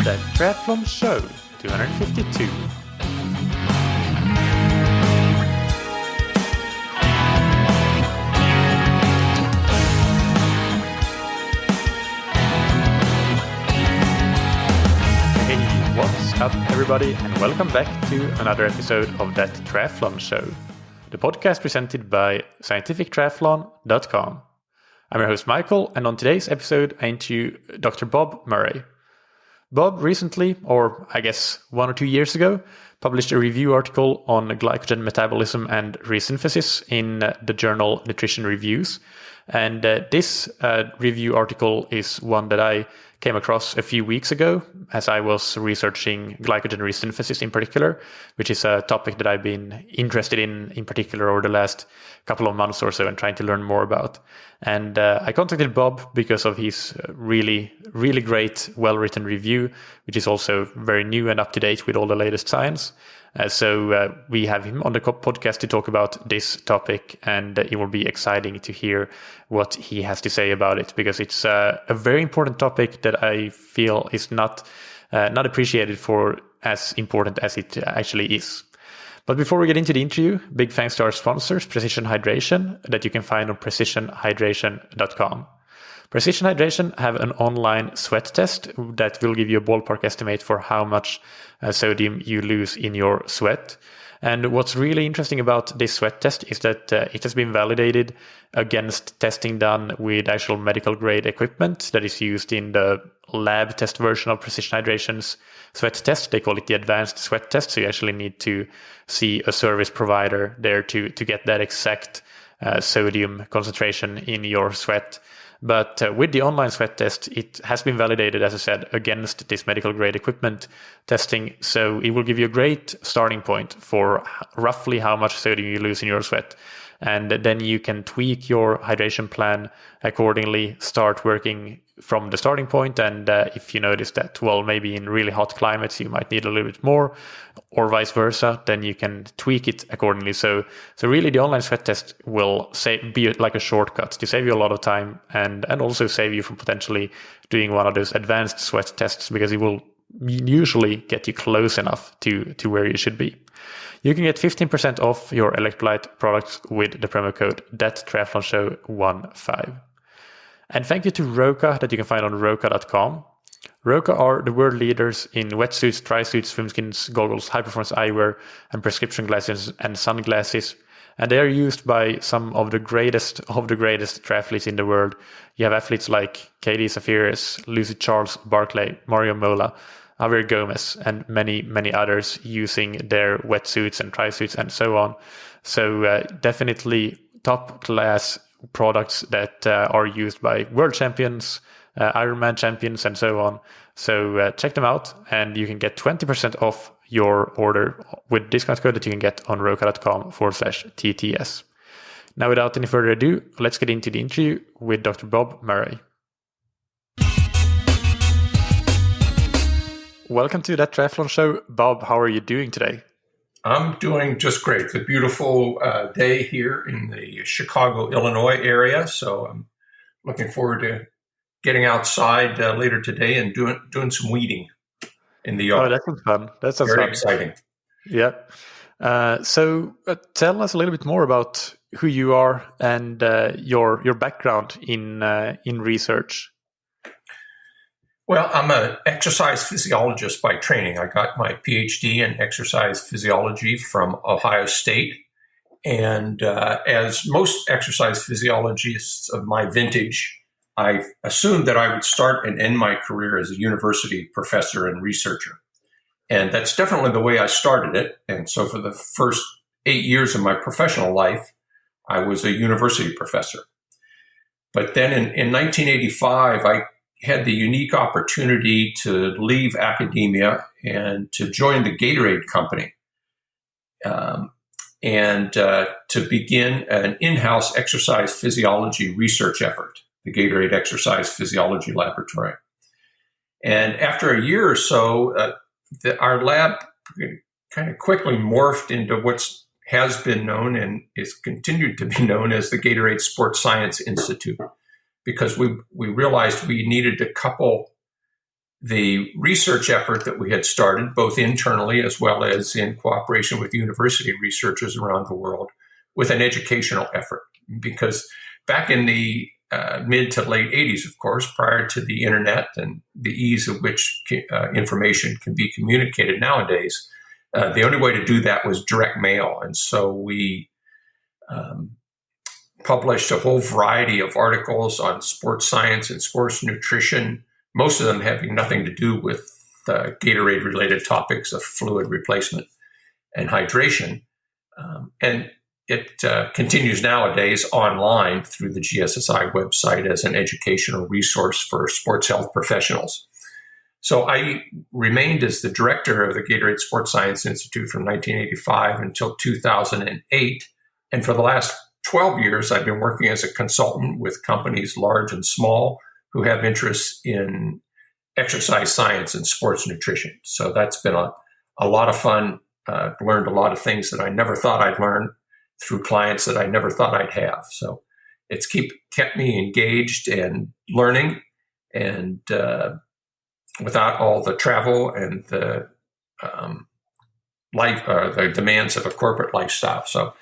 The Triathlon Show 252. Hey, what's up everybody, and welcome back to another episode of That Triathlon Show, the podcast presented by scientifictriathlon.com. I'm your host Michael, and on today's episode I interview Dr. Bob Murray. Bob recently, or I guess 1 or 2 years ago, published a review article on glycogen metabolism and resynthesis in the journal Nutrition Reviews. And this review article is one that I came across a few weeks ago as I was researching glycogen resynthesis in particular, which is a topic that I've been interested in particular over the last couple of months or so and trying to learn more about. And I contacted Bob because of his really great, well-written review, which is also very new and up-to-date with all the latest science. So we have him on the podcast to talk about this topic, and it will be exciting to hear what he has to say about it, because it's a very important topic that I feel is not appreciated for as important as it actually is. But before we get into the interview, big thanks to our sponsors, Precision Hydration, that you can find on precisionhydration.com. Precision Hydration have an online sweat test that will give you a ballpark estimate for how much sodium you lose in your sweat. And what's really interesting about this sweat test is that it has been validated against testing done with actual medical grade equipment that is used in the lab test version of Precision Hydration's sweat test. They call it the advanced sweat test. So you actually need to see a service provider there to get that exact sodium concentration in your sweat. But with the online sweat test, it has been validated, as I said, against this medical grade equipment testing. So it will give you a great starting point for roughly how much sodium you lose in your sweat. And then you can tweak your hydration plan accordingly, start working from the starting point. And if you notice that, well, maybe in really hot climates, you might need a little bit more, or vice versa, then you can tweak it accordingly. So really the online sweat test will be like a shortcut to save you a lot of time and also save you from potentially doing one of those advanced sweat tests, because it will usually get you close enough to where you should be. You can get 15% off your electrolyte products with the promo code THATTRIATHLONSHOW15. And thank you to Roka, that you can find on roka.com. Roka are the world leaders in wetsuits, tri-suits, swimskins, goggles, high-performance eyewear, and prescription glasses and sunglasses. And they are used by some of the greatest triathletes in the world. You have athletes like Katie Zafiris, Lucy Charles, Barclay, Mario Mola, Javier Gomez, and many others using their wetsuits and tri-suits and so on. So definitely top class products that are used by world champions, Ironman champions, and so on. So check them out, and you can get 20% off your order with discount code that you can get on roka.com/TTS. Now, without any further ado, let's get into the interview with Dr. Bob Murray. Welcome to That Triathlon Show. Bob, how are you doing today? I'm doing just great. It's a beautiful day here in the Chicago, Illinois area. So I'm looking forward to getting outside later today and doing some weeding in the yard. Oh, that sounds fun. That sounds very fun. Exciting. Yeah. So tell us a little bit more about who you are and your background in research. Well, I'm an exercise physiologist by training. I got my PhD in exercise physiology from Ohio State. And as most exercise physiologists of my vintage, I assumed that I would start and end my career as a university professor and researcher. And that's definitely the way I started it. And so for the first 8 years of my professional life, I was a university professor. But then in 1985, I had the unique opportunity to leave academia and to join the Gatorade company and to begin an in-house exercise physiology research effort, the Gatorade Exercise Physiology Laboratory. And after a year or so, our lab kind of quickly morphed into what has been known and is continued to be known as the Gatorade Sports Science Institute, because we realized we needed to couple the research effort that we had started, both internally as well as in cooperation with university researchers around the world, with an educational effort. Because back in the mid to late 80s, of course, prior to the internet and the ease of which information can be communicated nowadays, the only way to do that was direct mail. And so we published a whole variety of articles on sports science and sports nutrition, most of them having nothing to do with Gatorade-related topics of fluid replacement and hydration. And it continues nowadays online through the GSSI website as an educational resource for sports health professionals. So I remained as the director of the Gatorade Sports Science Institute from 1985 until 2008. And for the last 12 years, I've been working as a consultant with companies large and small who have interests in exercise science and sports nutrition. So that's been a lot of fun. Learned a lot of things that I never thought I'd learn through clients that I never thought I'd have. So it's kept me engaged and learning, and without all the travel and the the demands of a corporate lifestyle. So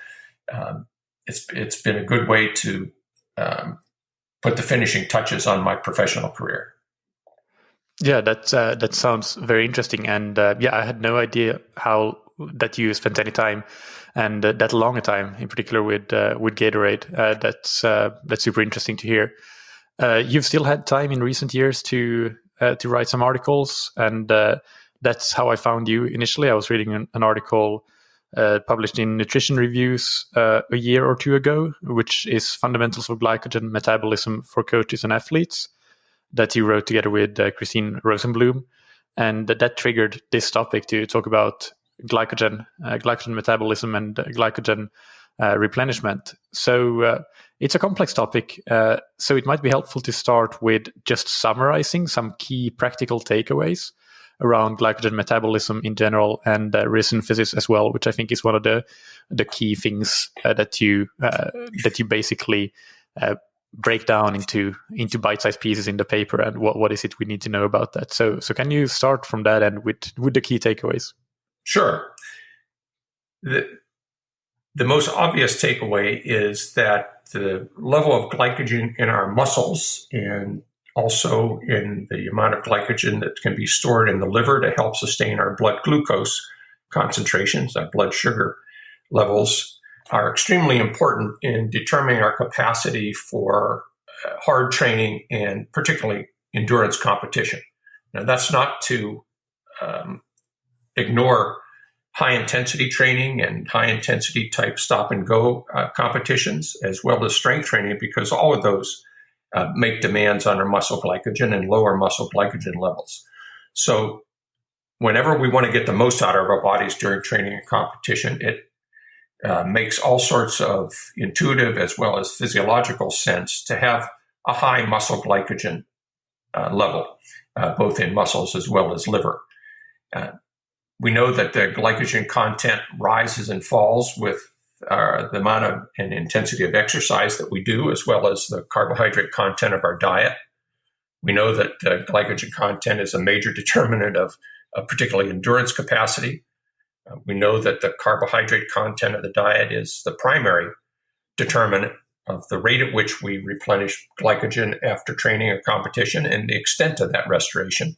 it's been a good way to put the finishing touches on my professional career. Yeah, that sounds very interesting, and I had no idea how that you spent any time and that long a time, in particular with Gatorade. That's super interesting to hear. You've still had time in recent years to write some articles, and that's how I found you initially. I was reading an article published in Nutrition Reviews a year or two ago, which is Fundamentals of Glycogen Metabolism for Coaches and Athletes, that you wrote together with Christine Rosenblum. And that triggered this topic to talk about glycogen metabolism and glycogen replenishment. So it's a complex topic. So it might be helpful to start with just summarizing some key practical takeaways around glycogen metabolism in general, and resynthesis as well, which I think is one of the key things that you basically break down into bite-sized pieces in the paper, and what is it we need to know about that. So can you start from that and with the key takeaways? Sure. The most obvious takeaway is that the level of glycogen in our muscles, and also in the amount of glycogen that can be stored in the liver to help sustain our blood glucose concentrations, our blood sugar levels, are extremely important in determining our capacity for hard training and particularly endurance competition. Now, that's not to ignore high-intensity training and high-intensity type stop-and-go competitions, as well as strength training, because all of those make demands on our muscle glycogen and lower muscle glycogen levels. So whenever we want to get the most out of our bodies during training and competition, it makes all sorts of intuitive as well as physiological sense to have a high muscle glycogen level, both in muscles as well as liver. We know that the glycogen content rises and falls with the amount of and intensity of exercise that we do, as well as the carbohydrate content of our diet. We know that glycogen content is a major determinant of particularly endurance capacity. We know that the carbohydrate content of the diet is the primary determinant of the rate at which we replenish glycogen after training or competition and the extent of that restoration.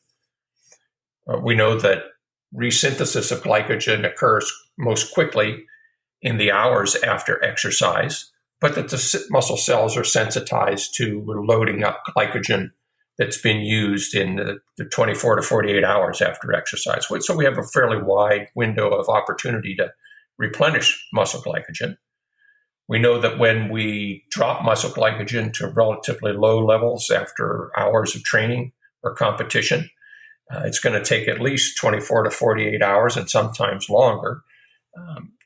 We know that resynthesis of glycogen occurs most quickly in the hours after exercise, but that the muscle cells are sensitized to loading up glycogen that's been used in the 24 to 48 hours after exercise. So we have a fairly wide window of opportunity to replenish muscle glycogen. We know that when we drop muscle glycogen to relatively low levels after hours of training or competition, it's going to take at least 24 to 48 hours and sometimes longer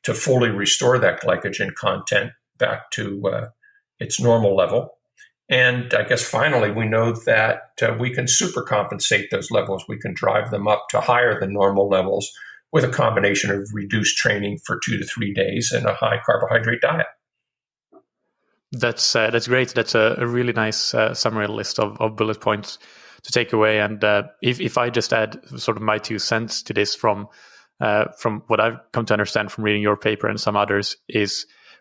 to fully restore that glycogen content back to its normal level. And I guess finally, we know that we can supercompensate those levels. We can drive them up to higher than normal levels with a combination of reduced training for 2 to 3 days and a high carbohydrate diet. That's great. That's a really nice summary list of bullet points take away. And if I just add sort of my 2 cents to this from what I've come to understand from reading your paper and some others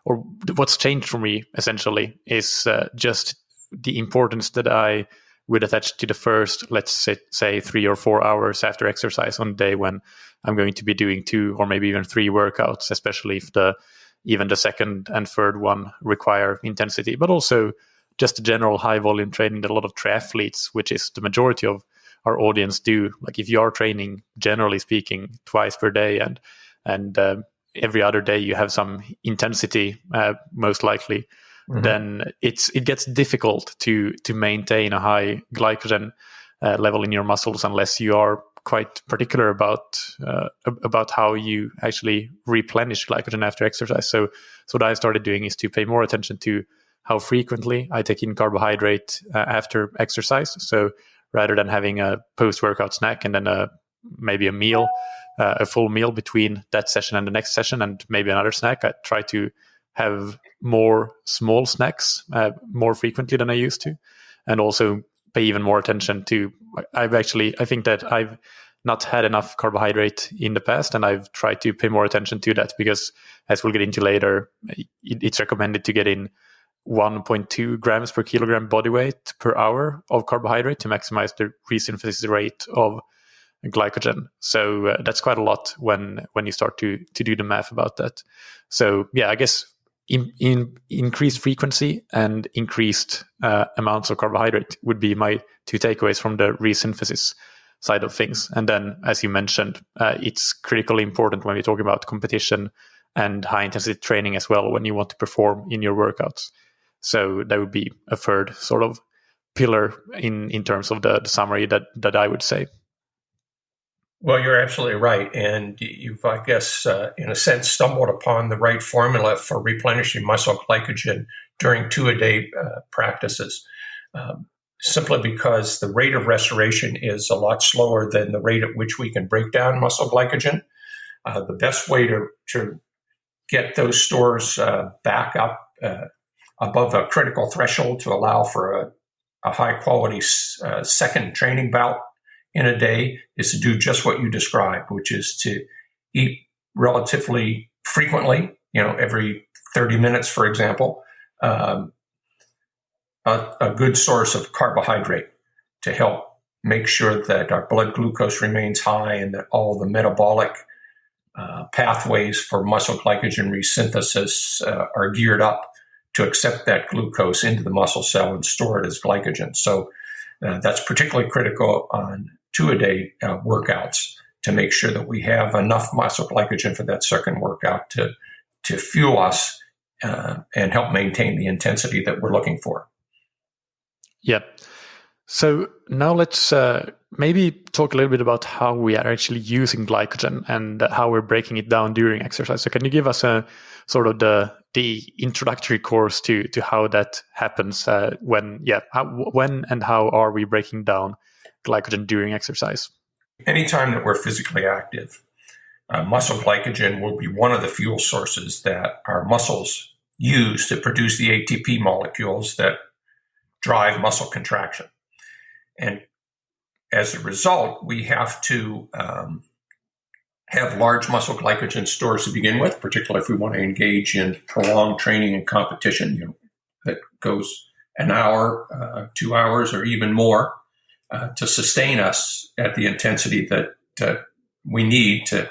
or what's changed for me essentially is just the importance that I would attach to the first, let's say 3 or 4 hours after exercise on a day when I'm going to be doing 2 or maybe even 3 workouts, especially if even the second and third one require intensity, but also just the general high volume training that a lot of triathletes, which is the majority of our audience, do. Like if you are training, generally speaking, twice per day and every other day you have some intensity, most likely, then it gets difficult to maintain a high glycogen level in your muscles unless you are quite particular about how you actually replenish glycogen after exercise. So what I started doing is to pay more attention to how frequently I take in carbohydrate after exercise. So rather than having a post-workout snack and then maybe a meal, a full meal between that session and the next session, and maybe another snack, I try to have more small snacks more frequently than I used to, and also pay even more attention to. I think that I've not had enough carbohydrate in the past, and I've tried to pay more attention to that because, as we'll get into later, it's recommended to get in 1.2 grams per kilogram body weight per hour of carbohydrate to maximize the resynthesis rate of glycogen. So that's quite a lot when you start to do the math about that. So yeah, I guess in increased frequency and increased amounts of carbohydrate would be my 2 takeaways from the resynthesis side of things. And then, as you mentioned, it's critically important when we talk about competition and high intensity training as well when you want to perform in your workouts. So that would be a third sort of pillar in terms of the summary that I would say. Well, you're absolutely right. And you've, I guess, in a sense, stumbled upon the right formula for replenishing muscle glycogen during 2-a-day practices, simply because the rate of restoration is a lot slower than the rate at which we can break down muscle glycogen. The best way to get those stores back up above a critical threshold to allow for a high-quality second training bout in a day is to do just what you described, which is to eat relatively frequently, every 30 minutes, for example, a good source of carbohydrate to help make sure that our blood glucose remains high and that all the metabolic pathways for muscle glycogen resynthesis are geared up to accept that glucose into the muscle cell and store it as glycogen. So that's particularly critical on 2-a-day workouts to make sure that we have enough muscle glycogen for that second workout to fuel us and help maintain the intensity that we're looking for. Yeah. So now let's maybe talk a little bit about how we are actually using glycogen and how we're breaking it down during exercise. So can you give us a sort of the introductory course to how that happens? When and how are we breaking down glycogen during exercise? Anytime that we're physically active, muscle glycogen will be one of the fuel sources that our muscles use to produce the ATP molecules that drive muscle contraction. And as a result, we have to have large muscle glycogen stores to begin with, particularly if we want to engage in prolonged training and competition, that goes an hour, 2 hours, or even more to sustain us at the intensity that we need to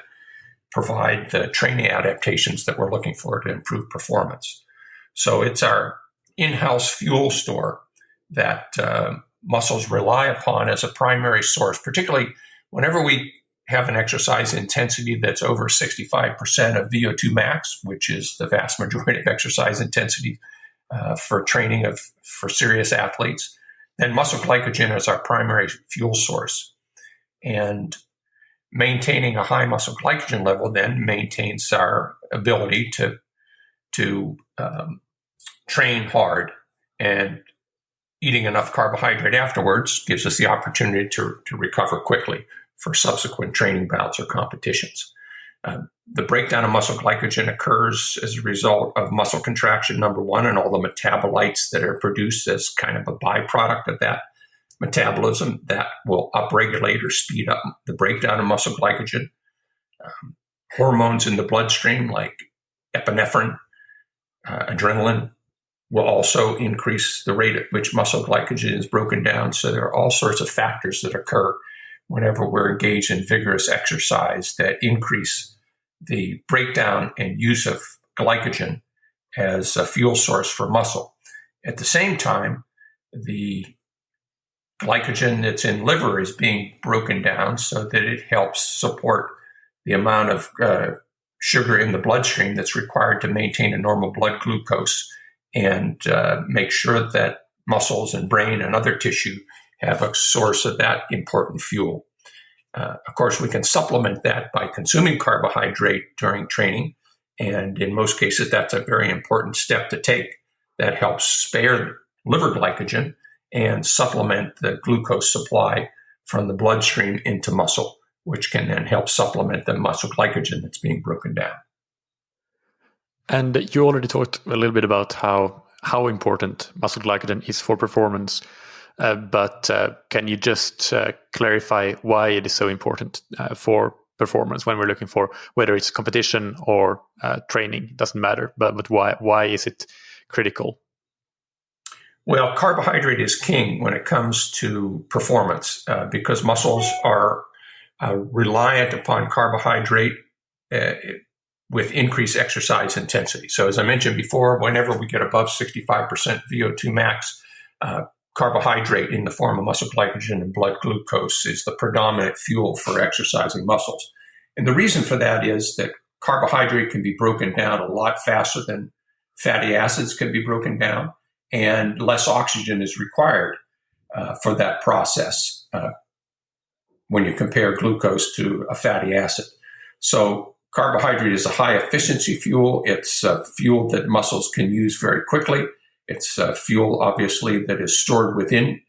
provide the training adaptations that we're looking for to improve performance. So it's our in-house fuel store that muscles rely upon as a primary source, particularly whenever we have an exercise intensity that's over 65% of VO2 max, which is the vast majority of exercise intensity for training for serious athletes, then muscle glycogen is our primary fuel source. And maintaining a high muscle glycogen level then maintains our ability to train hard, and eating enough carbohydrate afterwards gives us the opportunity to recover quickly for subsequent training bouts or competitions. The breakdown of muscle glycogen occurs as a result of muscle contraction, number one, and all the metabolites that are produced as kind of a byproduct of that metabolism that will upregulate or speed up the breakdown of muscle glycogen. Hormones in the bloodstream like epinephrine, adrenaline will also increase the rate at which muscle glycogen is broken down. So there are all sorts of factors that occur whenever we're engaged in vigorous exercise that increase the breakdown and use of glycogen as a fuel source for muscle. At the same time, the glycogen that's in liver is being broken down so that it helps support the amount of sugar in the bloodstream that's required to maintain a normal blood glucose and make sure that muscles and brain and other tissue have a source of that important fuel. Of course, we can supplement that by consuming carbohydrate during training. And in most cases, that's a very important step to take that helps spare liver glycogen and supplement the glucose supply from the bloodstream into muscle, which can then help supplement the muscle glycogen that's being broken down. And you already talked a little bit about how important muscle glycogen is for performance, but can you just clarify why it is so important for performance when we're looking for whether it's competition or training? It doesn't matter, but why is it critical? Well, carbohydrate is king when it comes to performance because muscles are reliant upon carbohydrate with increased exercise intensity. So as I mentioned before, whenever we get above 65% VO2 max, carbohydrate in the form of muscle glycogen and blood glucose is the predominant fuel for exercising muscles. And the reason for that is that carbohydrate can be broken down a lot faster than fatty acids can be broken down, and less oxygen is required for that process when you compare glucose to a fatty acid. So carbohydrate is a high efficiency fuel. It's a fuel that muscles can use very quickly. It's a fuel, obviously, that is stored within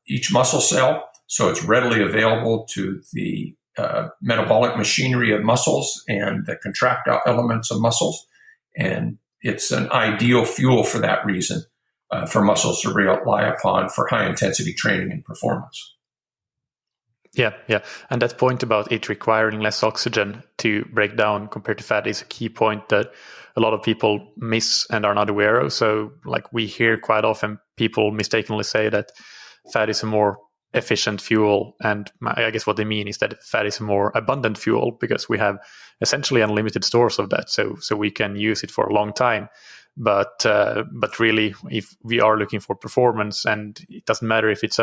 each muscle cell. So it's readily available to the metabolic machinery of muscles and the contractile elements of muscles. And it's an ideal fuel for that reason for muscles to rely upon for high intensity training and performance. Yeah. And that point about it requiring less oxygen to break down compared to fat is a key point that a lot of people miss and are not aware of. So like we hear quite often people mistakenly say that fat is a more efficient fuel. And I guess what they mean is that fat is a more abundant fuel because we have essentially unlimited stores of that. So we can use it for a long time. But really, if we are looking for performance, and it doesn't matter if it's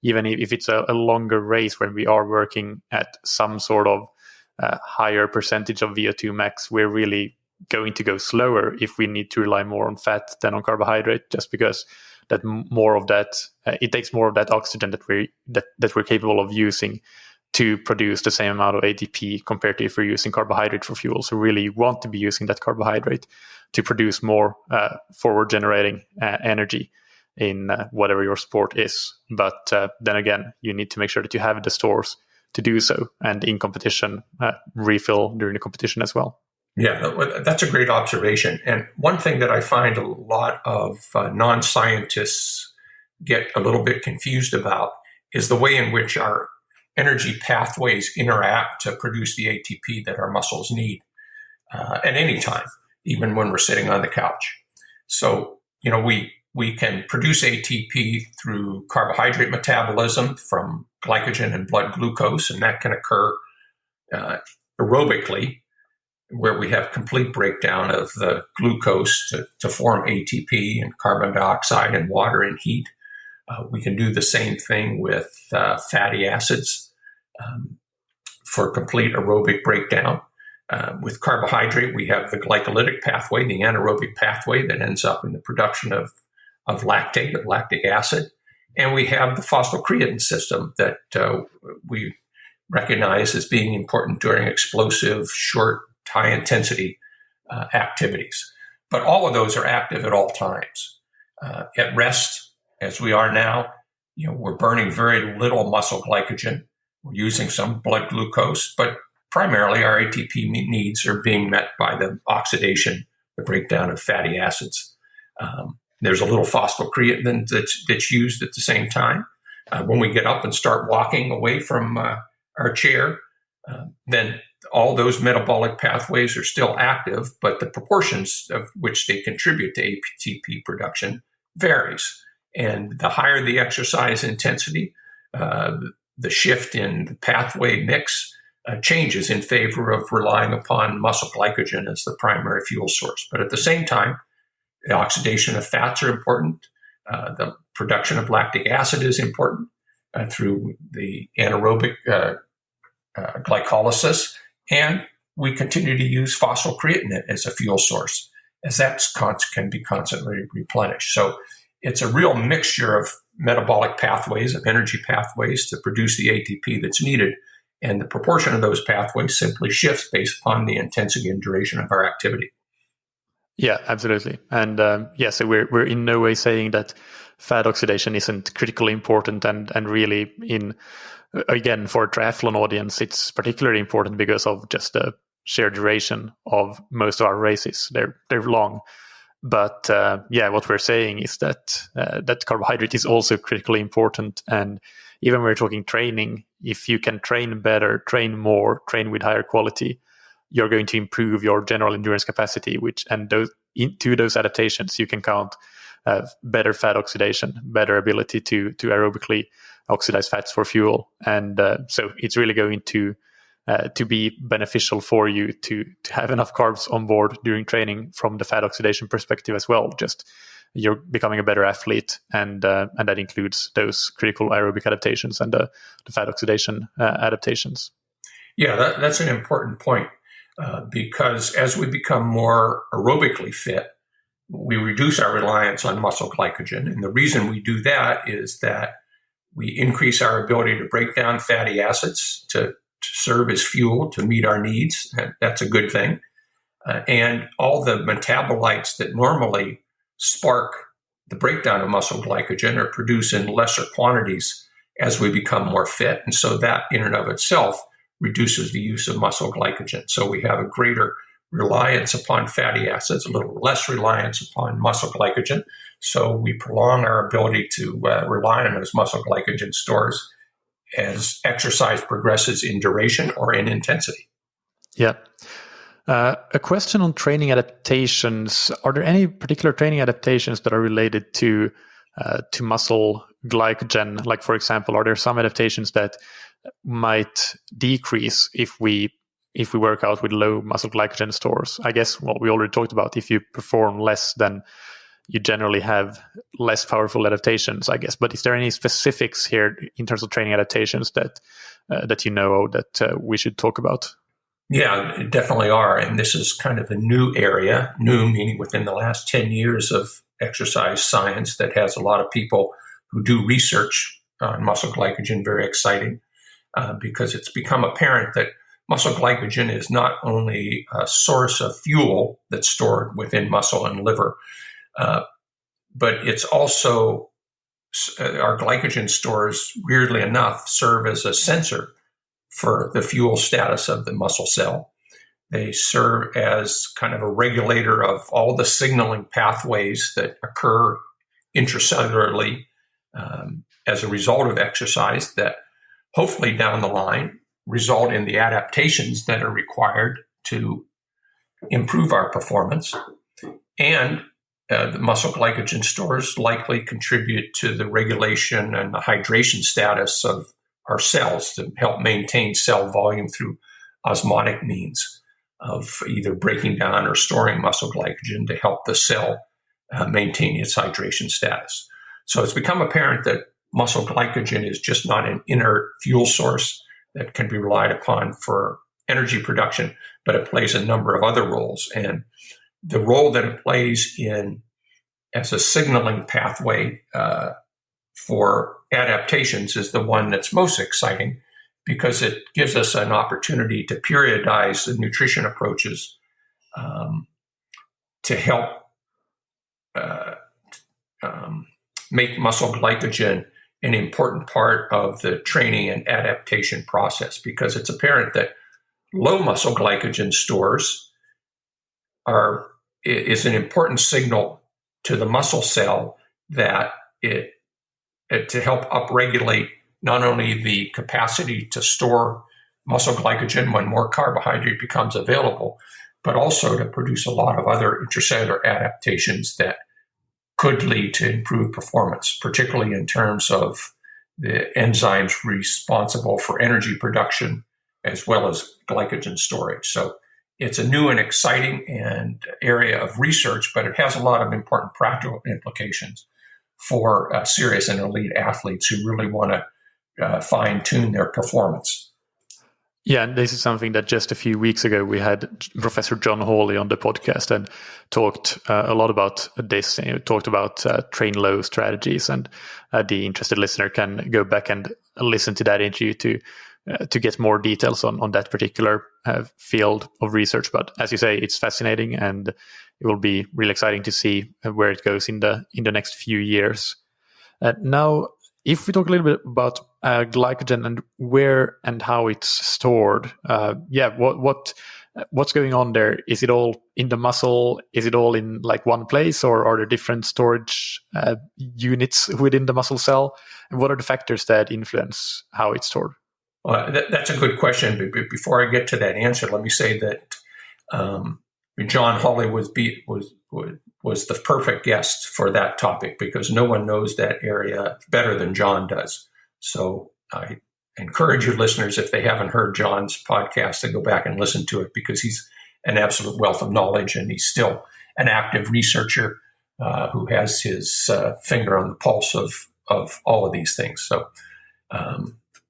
even if it's a longer race when we are working at some sort of higher percentage of VO2 max, we're really going to go slower if we need to rely more on fat than on carbohydrate, just because that more of that it takes more of that oxygen that we're capable of using to produce the same amount of ATP compared to if we're using carbohydrate for fuel. So really you want to be using that carbohydrate to produce more forward generating energy in whatever your sport is. But then again, you need to make sure that you have the stores to do so, and in competition, refill during the competition as well. Yeah, that's a great observation. And one thing that I find a lot of non-scientists get a little bit confused about is the way in which our energy pathways interact to produce the ATP that our muscles need at any time, even when we're sitting on the couch. So, we can produce ATP through carbohydrate metabolism from glycogen and blood glucose, and that can occur aerobically, where we have complete breakdown of the glucose to form ATP and carbon dioxide and water and heat. We can do the same thing with fatty acids for complete aerobic breakdown. With carbohydrate, we have the glycolytic pathway, the anaerobic pathway that ends up in the production of lactic acid. And we have the phosphocreatine system that we recognize as being important during explosive, short, high-intensity activities. But all of those are active at all times. At rest, as we are now, we're burning very little muscle glycogen. We're using some blood glucose, but primarily our ATP needs are being met by the oxidation, the breakdown of fatty acids. There's a little phosphocreatine that's used at the same time, When we get up and start walking away from our chair, then all those metabolic pathways are still active, but the proportions of which they contribute to ATP production varies. And the higher the exercise intensity, the shift in the pathway mix changes in favor of relying upon muscle glycogen as the primary fuel source. But at the same time, the oxidation of fats are important. The production of lactic acid is important through the anaerobic glycolysis. And we continue to use phosphocreatine as a fuel source, as that can be constantly replenished. So it's a real mixture of metabolic pathways, of energy pathways to produce the ATP that's needed. And the proportion of those pathways simply shifts based upon the intensity and duration of our activity. Yeah, absolutely. And so we're in no way saying that fat oxidation isn't critically important, and really again, for a triathlon audience, it's particularly important because of just the sheer duration of most of our races. They're long. But what we're saying is that that carbohydrate is also critically important. And even when we're talking training, if you can train better, train more, train with higher quality, you're going to improve your general endurance capacity, into those adaptations, you can count better fat oxidation, better ability to aerobically oxidize fats for fuel. And so it's really going to be beneficial for you to have enough carbs on board during training from the fat oxidation perspective as well. Just you're becoming a better athlete, and that includes those critical aerobic adaptations and the fat oxidation adaptations. Yeah, that's an important point because as we become more aerobically fit, we reduce our reliance on muscle glycogen. And the reason we do that is that we increase our ability to break down fatty acids to serve as fuel to meet our needs. And that's a good thing. And all the metabolites that normally spark the breakdown of muscle glycogen are produced in lesser quantities as we become more fit. And so that in and of itself reduces the use of muscle glycogen. So we have a greater reliance upon fatty acids, a little less reliance upon muscle glycogen. So we prolong our ability to rely on those muscle glycogen stores as exercise progresses in duration or in intensity. Yeah. A question on training adaptations. Are there any particular training adaptations that are related to muscle glycogen? Like, for example, are there some adaptations that might decrease if we work out with low muscle glycogen stores? I guess what we already talked about, if you perform less, then you generally have less powerful adaptations, I guess. But is there any specifics here in terms of training adaptations that you know that we should talk about? Yeah, definitely are. And this is kind of a new area, new meaning within the last 10 years of exercise science that has a lot of people who do research on muscle glycogen very exciting because it's become apparent that muscle glycogen is not only a source of fuel that's stored within muscle and liver, but it's also our glycogen stores, weirdly enough, serve as a sensor for the fuel status of the muscle cell. They serve as kind of a regulator of all the signaling pathways that occur intracellularly as a result of exercise that hopefully down the line result in the adaptations that are required to improve our performance. And the muscle glycogen stores likely contribute to the regulation and the hydration status of our cells to help maintain cell volume through osmotic means of either breaking down or storing muscle glycogen to help the cell maintain its hydration status. So it's become apparent that muscle glycogen is just not an inert fuel source that can be relied upon for energy production, but it plays a number of other roles. And the role that it plays as a signaling pathway for adaptations is the one that's most exciting because it gives us an opportunity to periodize the nutrition approaches to help make muscle glycogen an important part of the training and adaptation process, because it's apparent that low muscle glycogen stores is an important signal to the muscle cell that it to help upregulate not only the capacity to store muscle glycogen when more carbohydrate becomes available, but also to produce a lot of other intracellular adaptations that could lead to improved performance, particularly in terms of the enzymes responsible for energy production as well as glycogen storage. So it's a new and exciting area of research, but it has a lot of important practical implications for serious and elite athletes who really want to fine-tune their performance. Yeah, and this is something that just a few weeks ago we had Professor John Hawley on the podcast and talked a lot about this. Talked about train low strategies, and the interested listener can go back and listen to that interview to get more details on that particular field of research. But as you say, it's fascinating, and it will be really exciting to see where it goes in the next few years. Now, if we talk a little bit about glycogen and where and how it's stored, what's going on there? Is it all in the muscle? Is it all in like one place, or are there different storage units within the muscle cell? And what are the factors that influence how it's stored? Well, that's a good question. But before I get to that answer, let me say that John Hawley was the perfect guest for that topic, because no one knows that area better than John does. So I encourage your listeners, if they haven't heard John's podcast, to go back and listen to it, because he's an absolute wealth of knowledge, and he's still an active researcher who has his finger on the pulse of all of these things. So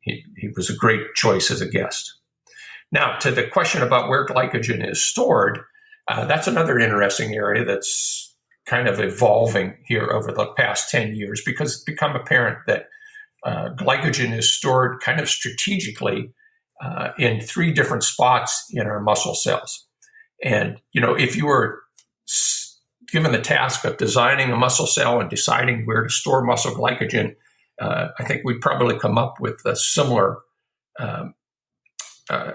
he was a great choice as a guest. Now, to the question about where glycogen is stored, that's another interesting area that's kind of evolving here over the past 10 years, because it's become apparent that glycogen is stored kind of strategically in three different spots in our muscle cells. And, if you were given the task of designing a muscle cell and deciding where to store muscle glycogen, I think we'd probably come up with a similar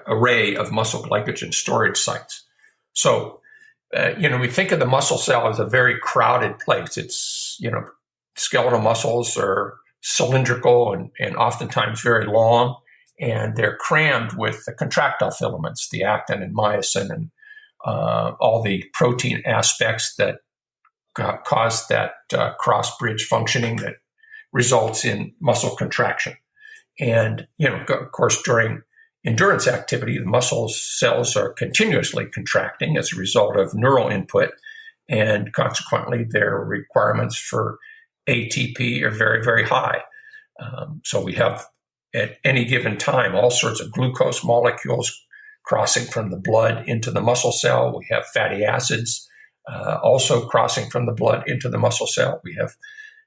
array of muscle glycogen storage sites. So, we think of the muscle cell as a very crowded place. It's, skeletal muscles are cylindrical and oftentimes very long, and they're crammed with the contractile filaments, the actin and myosin, and all the protein aspects that cause that cross-bridge functioning that results in muscle contraction. And, of course, during endurance activity, the muscle cells are continuously contracting as a result of neural input, and consequently their requirements for ATP are very, very high. So we have at any given time all sorts of glucose molecules crossing from the blood into the muscle cell. We have fatty acids also crossing from the blood into the muscle cell. We have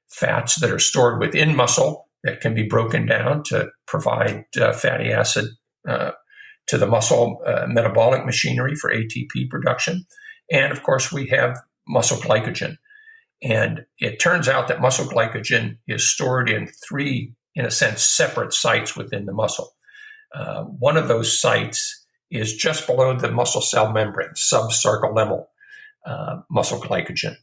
fats that are stored within muscle that can be broken down to provide fatty acid to the muscle metabolic machinery for ATP production. And of course, we have muscle glycogen. And it turns out that muscle glycogen is stored in three, in a sense, separate sites within the muscle. One of those sites is just below the muscle cell membrane, subsarcolemmal muscle glycogen.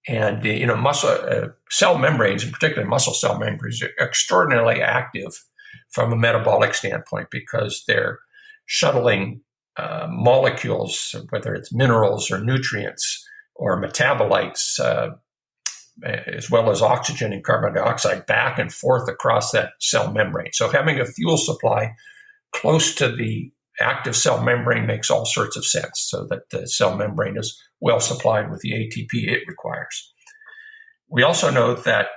And muscle cell membranes, in particular muscle cell membranes, are extraordinarily active from a metabolic standpoint, because they're shuttling molecules, whether it's minerals or nutrients or metabolites, as well as oxygen and carbon dioxide, back and forth across that cell membrane. So having a fuel supply close to the active cell membrane makes all sorts of sense, so that the cell membrane is well supplied with the ATP it requires. We also know that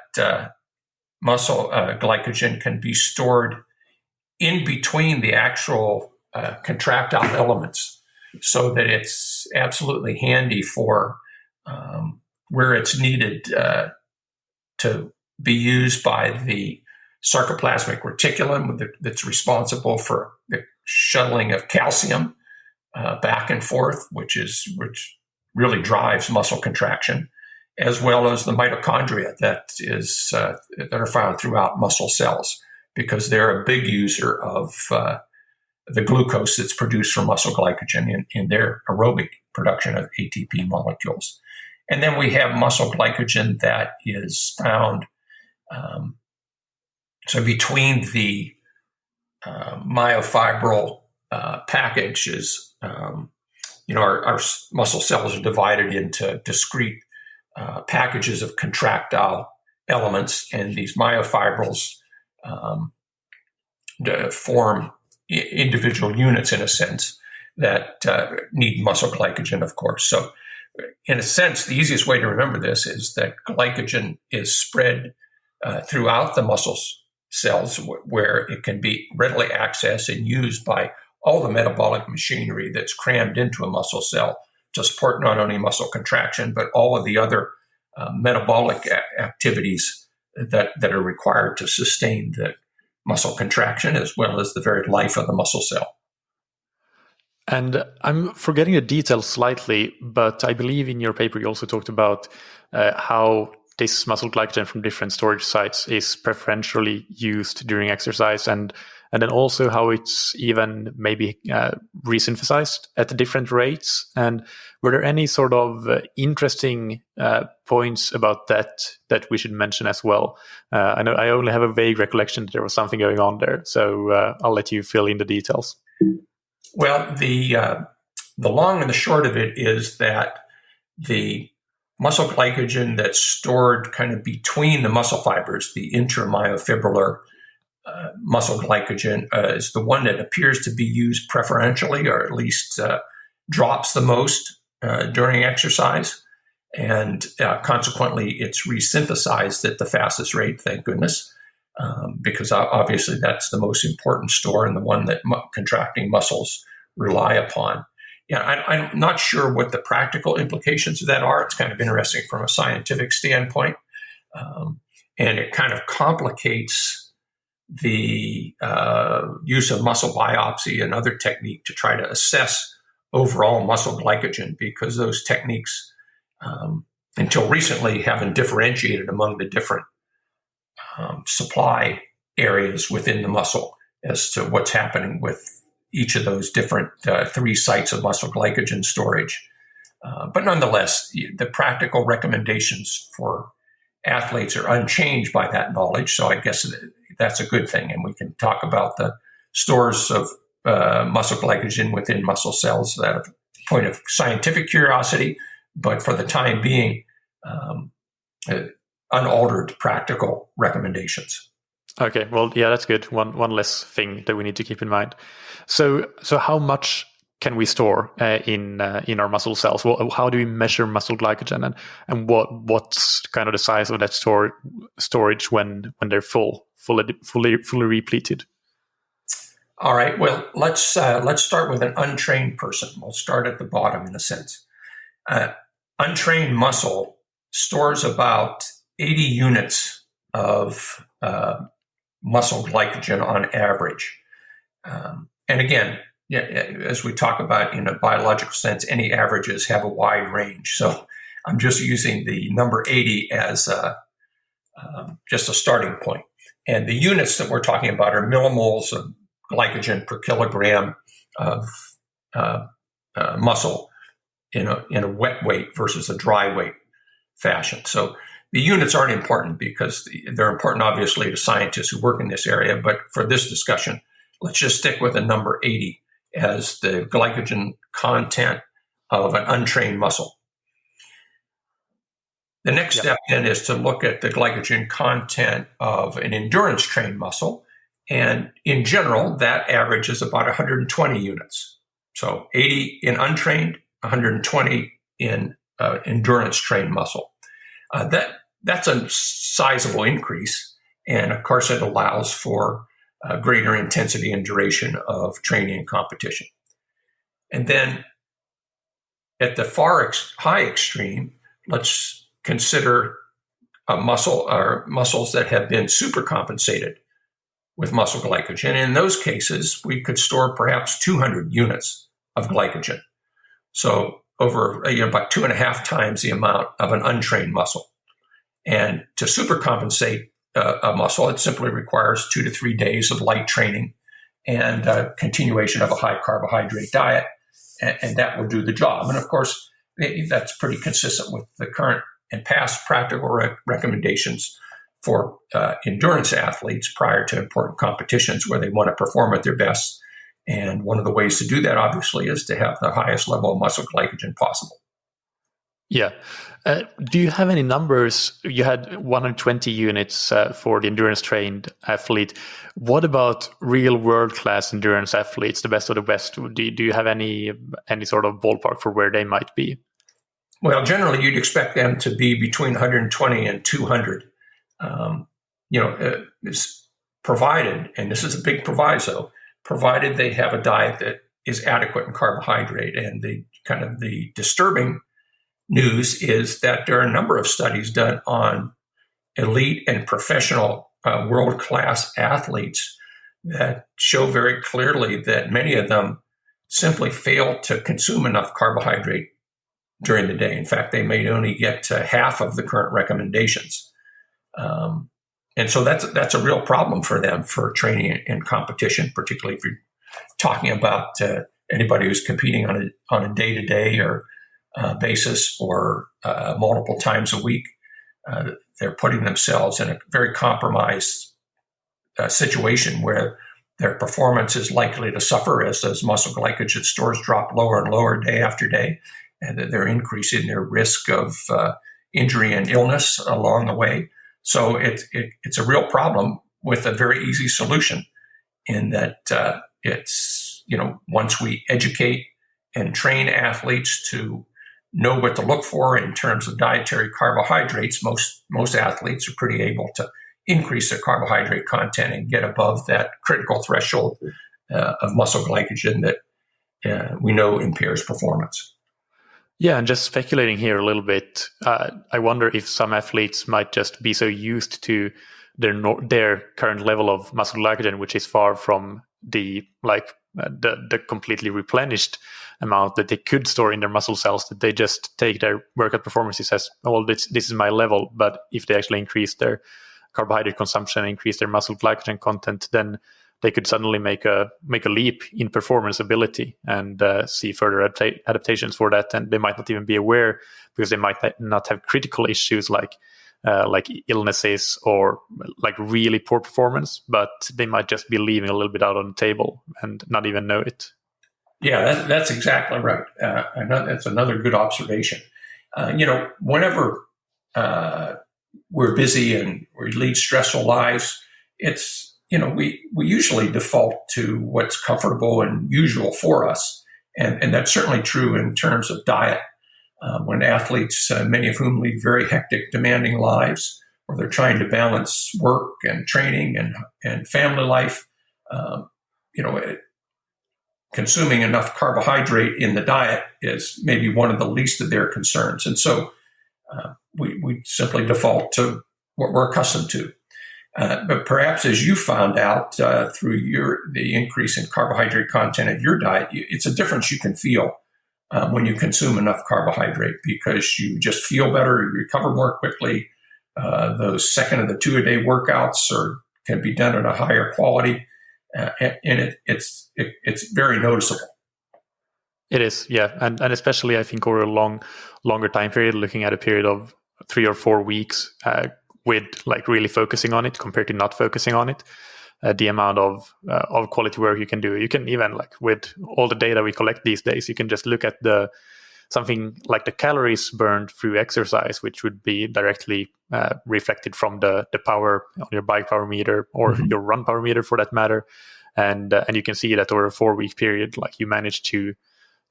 muscle glycogen can be stored in between the actual contractile elements, so that it's absolutely handy for where it's needed to be used by the sarcoplasmic reticulum that's responsible for the shuttling of calcium back and forth, which really drives muscle contraction, as well as the mitochondria that are found throughout muscle cells, because they're a big user of the glucose that's produced from muscle glycogen in their aerobic production of ATP molecules. And then we have muscle glycogen that is found So between the myofibril packages, our muscle cells are divided into discrete packages of contractile elements, and these myofibrils form individual units, in a sense, that need muscle glycogen, of course. So in a sense, the easiest way to remember this is that glycogen is spread throughout the muscle cells, where it can be readily accessed and used by all the metabolic machinery that's crammed into a muscle cell to support not only muscle contraction, but all of the other metabolic activities that are required to sustain the muscle contraction, as well as the very life of the muscle cell. And I'm forgetting the details slightly, but I believe in your paper you also talked about how this muscle glycogen from different storage sites is preferentially used during exercise, and then also how it's even maybe resynthesized at different rates. And were there any sort of interesting points about that we should mention as well? I know I only have a vague recollection that there was something going on there, so I'll let you fill in the details. Well, the long and the short of it is that the muscle glycogen that's stored kind of between the muscle fibers, the intramyofibrillar muscle glycogen, is the one that appears to be used preferentially, or at least drops the most during exercise. And consequently, it's resynthesized at the fastest rate, thank goodness, because obviously that's the most important store and the one that contracting muscles rely upon. Yeah, I'm not sure what the practical implications of that are. It's kind of interesting from a scientific standpoint, and it kind of complicates the use of muscle biopsy and other technique to try to assess overall muscle glycogen, because those techniques, until recently, haven't differentiated among the different supply areas within the muscle as to what's happening with each of those different 3 sites of muscle glycogen storage. But nonetheless, the practical recommendations for athletes are unchanged by that knowledge. So I guess that's a good thing. And we can talk about the stores of muscle glycogen within muscle cells at a point of scientific curiosity, but for the time being, unaltered practical recommendations. Okay, well, yeah, that's good. One less thing that we need to keep in mind. So how much can we store in our muscle cells? Well, how do we measure muscle glycogen, and what's kind of the size of that storage when they're fully repleted? All right. Well, let's start with an untrained person. We'll start at the bottom in a sense. Untrained muscle stores about 80 units of muscle glycogen on average. And again, as we talk about in a biological sense, any averages have a wide range. So I'm just using the number 80 as just a starting point. And the units that we're talking about are millimoles of glycogen per kilogram of muscle in a wet weight versus a dry weight fashion. So the units aren't important because they're important, obviously, to scientists who work in this area. But for this discussion, let's just stick with the number 80 as the glycogen content of an untrained muscle. The next step then is to look at the glycogen content of an endurance trained muscle. And in general, that average is about 120 units. So 80 in untrained, 120 in endurance trained muscle. That's a sizable increase. And of course, it allows for greater intensity and duration of training and competition. And then at the high extreme, let's consider a muscle or muscles that have been supercompensated with muscle glycogen. And in those cases, we could store perhaps 200 units of glycogen. So over about 2.5 times the amount of an untrained muscle. And to supercompensate a muscle, it simply requires 2 to 3 days of light training and continuation of a high carbohydrate diet, and that will do the job. And of course, that's pretty consistent with the current and past practical recommendations for endurance athletes prior to important competitions where they want to perform at their best. And one of the ways to do that, obviously, is to have the highest level of muscle glycogen possible. Yeah. Do you have any numbers? You had 120 units for the endurance-trained athlete. What about real world-class endurance athletes, the best of the best? Do you have any sort of ballpark for where they might be? Well, generally, you'd expect them to be between 120 and 200. It's provided, and this is a big proviso, provided they have a diet that is adequate in carbohydrate. And the disturbing news is that there are a number of studies done on elite and professional world-class athletes that show very clearly that many of them simply fail to consume enough carbohydrate during the day. In fact, they may only get to half of the current recommendations. And so that's a real problem for them for training and competition, particularly if you're talking about anybody who's competing on a day-to-day or basis or multiple times a week. They're putting themselves in a very compromised situation where their performance is likely to suffer as those muscle glycogen stores drop lower and lower day after day, and that they're increasing their risk of injury and illness along the way. So it's a real problem with a very easy solution in that once we educate and train athletes to know what to look for in terms of dietary carbohydrates, most athletes are pretty able to increase their carbohydrate content and get above that critical threshold of muscle glycogen that we know impairs performance. Yeah, and just speculating here a little bit, I wonder if some athletes might just be so used to their current level of muscle glycogen, which is far from the completely replenished amount that they could store in their muscle cells, that they just take their workout performances as, well, this is my level. But if they actually increase their carbohydrate consumption, increase their muscle glycogen content, then they could suddenly make a leap in performance ability and see further adaptations for that. And they might not even be aware, because they might not have critical issues like illnesses or like really poor performance, but they might just be leaving a little bit out on the table and not even know it. Yeah, that's exactly right. That's another good observation. Whenever we're busy and we lead stressful lives, we usually default to what's comfortable and usual for us. And that's certainly true in terms of diet. When athletes, many of whom lead very hectic, demanding lives, where they're trying to balance work and training and family life, consuming enough carbohydrate in the diet is maybe one of the least of their concerns. And so we simply default to what we're accustomed to. But perhaps, as you found out through the increase in carbohydrate content of your diet, it's a difference you can feel when you consume enough carbohydrate, because you just feel better, you recover more quickly. Those second of the 2-a-day workouts can be done at a higher quality, and it's very noticeable. It is, yeah, and especially I think over a longer time period, looking at a period of 3 or 4 weeks, with like really focusing on it compared to not focusing on it, the amount of quality work you can do. You can even, like, with all the data we collect these days, you can just look at something like the calories burned through exercise, which would be directly reflected from the power on your bike power meter or your run power meter for that matter. And you can see that over a 4-week period, like, you manage to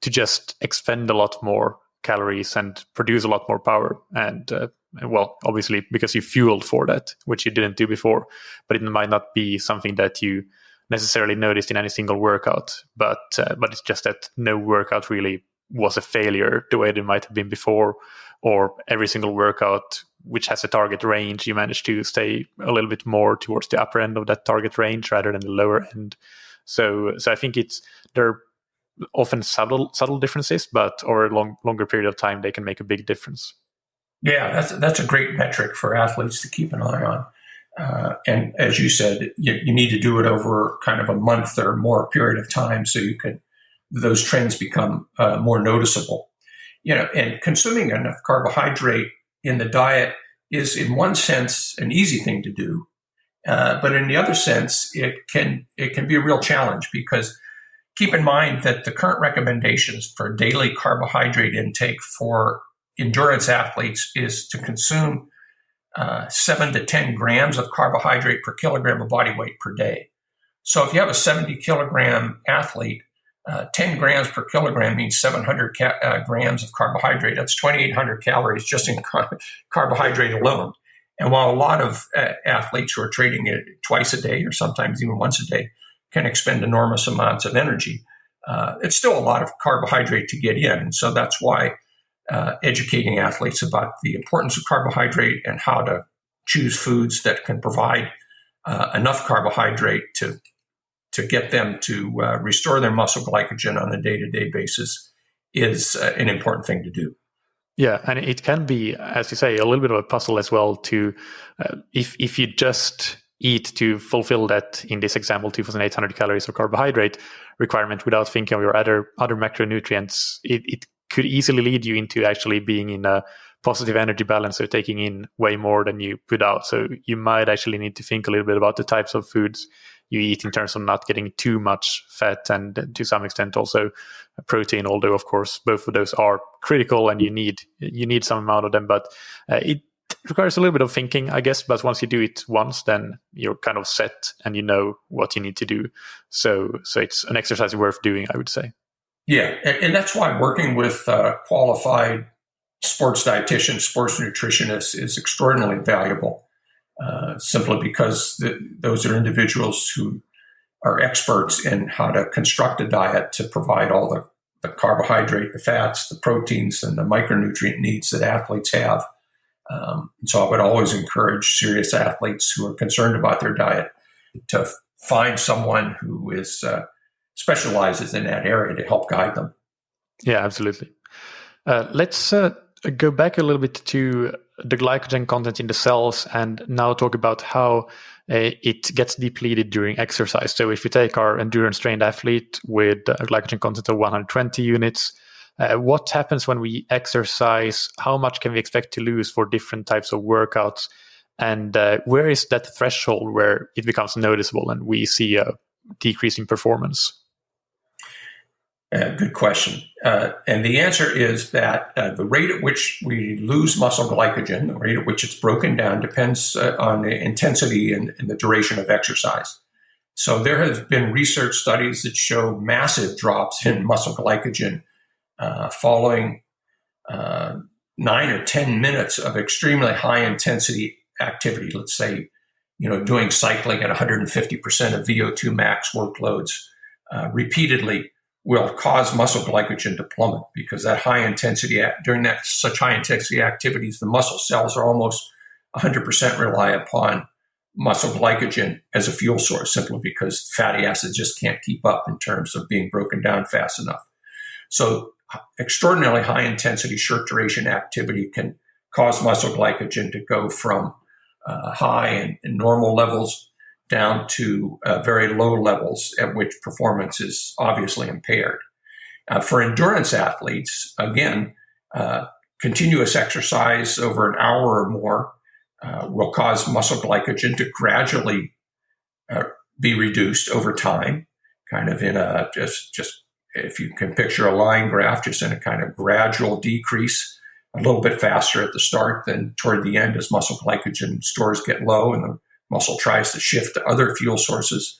just expend a lot more calories and produce a lot more power. And well, obviously, because you fueled for that, which you didn't do before, but it might not be something that you necessarily noticed in any single workout. But it's just that no workout really was a failure the way it might have been before, or every single workout which has a target range, you manage to stay a little bit more towards the upper end of that target range rather than the lower end. So I think there are often subtle differences, but over a longer period of time, they can make a big difference. Yeah, that's a great metric for athletes to keep an eye on. And as you said, you need to do it over kind of a month or more period of time so those trends become more noticeable. And consuming enough carbohydrate in the diet is in one sense an easy thing to do, but in the other sense, it can be a real challenge, because keep in mind that the current recommendations for daily carbohydrate intake for endurance athletes is to consume 7 to 10 grams of carbohydrate per kilogram of body weight per day. So if you have a 70 kilogram athlete, 10 grams per kilogram means 700 grams of carbohydrate. That's 2,800 calories just in carbohydrate alone. And while a lot of athletes who are training it twice a day or sometimes even once a day can expend enormous amounts of energy, it's still a lot of carbohydrate to get in. And so that's why educating athletes about the importance of carbohydrate and how to choose foods that can provide enough carbohydrate to get them to restore their muscle glycogen on a day-to-day basis is an important thing to do. Yeah, and it can be, as you say, a little bit of a puzzle as well to, if you just eat to fulfill that, in this example, 2,800 calories of carbohydrate requirement without thinking of your other macronutrients, it could easily lead you into actually being in a positive energy balance, or taking in way more than you put out. So you might actually need to think a little bit about the types of foods you eat in terms of not getting too much fat, and to some extent also protein, although of course both of those are critical and you need some amount of them, but it requires a little bit of thinking, I guess. But once you do it once, then you're kind of set and you know what you need to do. So it's an exercise worth doing, I would say. Yeah, and that's why working with qualified sports dietitians, sports nutritionists is extraordinarily valuable. Simply because those are individuals who are experts in how to construct a diet to provide all the carbohydrate, the fats, the proteins, and the micronutrient needs that athletes have. So I would always encourage serious athletes who are concerned about their diet to find someone who is specializes in that area to help guide them. Yeah, absolutely. Let's go back a little bit to the glycogen content in the cells, and now talk about how it gets depleted during exercise. So if you take our endurance trained athlete with a glycogen content of 120 units, what happens when we exercise? How much can we expect to lose for different types of workouts? And where is that threshold where it becomes noticeable and we see a decrease in performance? Good question. And the answer is that the rate at which we lose muscle glycogen, the rate at which it's broken down, depends on the intensity and the duration of exercise. So there have been research studies that show massive drops in muscle glycogen following 9 or 10 minutes of extremely high intensity activity. Let's say, doing cycling at 150% of VO2 max workloads repeatedly will cause muscle glycogen to plummet, because that high intensity, during that such high intensity activities, the muscle cells are almost 100% rely upon muscle glycogen as a fuel source, simply because fatty acids just can't keep up in terms of being broken down fast enough. So extraordinarily high intensity short duration activity can cause muscle glycogen to go from high and normal levels down to very low levels, at which performance is obviously impaired. For endurance athletes, again, continuous exercise over an hour or more will cause muscle glycogen to gradually be reduced over time, kind of in a just if you can picture a line graph, just in a kind of gradual decrease, a little bit faster at the start than toward the end as muscle glycogen stores get low and the muscle tries to shift to other fuel sources.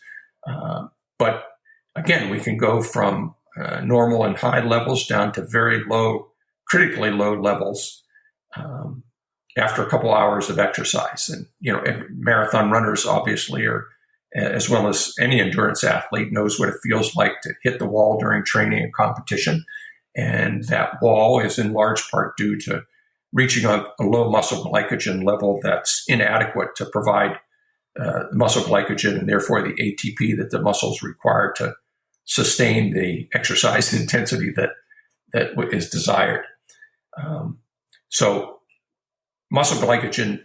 But again, we can go from normal and high levels down to very low, critically low levels after a couple hours of exercise. And, marathon runners obviously are, as well as any endurance athlete, knows what it feels like to hit the wall during training and competition. And that wall is in large part due to reaching a low muscle glycogen level that's inadequate to provide muscle glycogen and therefore the ATP that the muscles require to sustain the exercise intensity that is desired. So muscle glycogen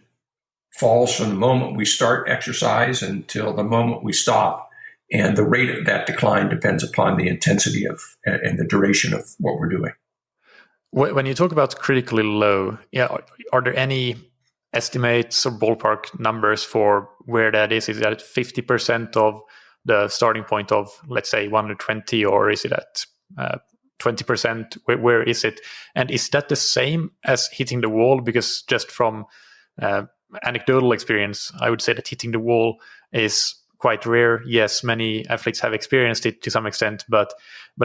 falls from the moment we start exercise until the moment we stop, and the rate of that decline depends upon the intensity of and the duration of what we're doing. When you talk about critically low, are there any estimates or ballpark numbers for where that is? Is that 50% of the starting point of, let's say, 120, or is it at 20%? Where is it? And is that the same as hitting the wall? Because just from anecdotal experience, I would say that hitting the wall is quite rare. Yes, many athletes have experienced it to some extent, but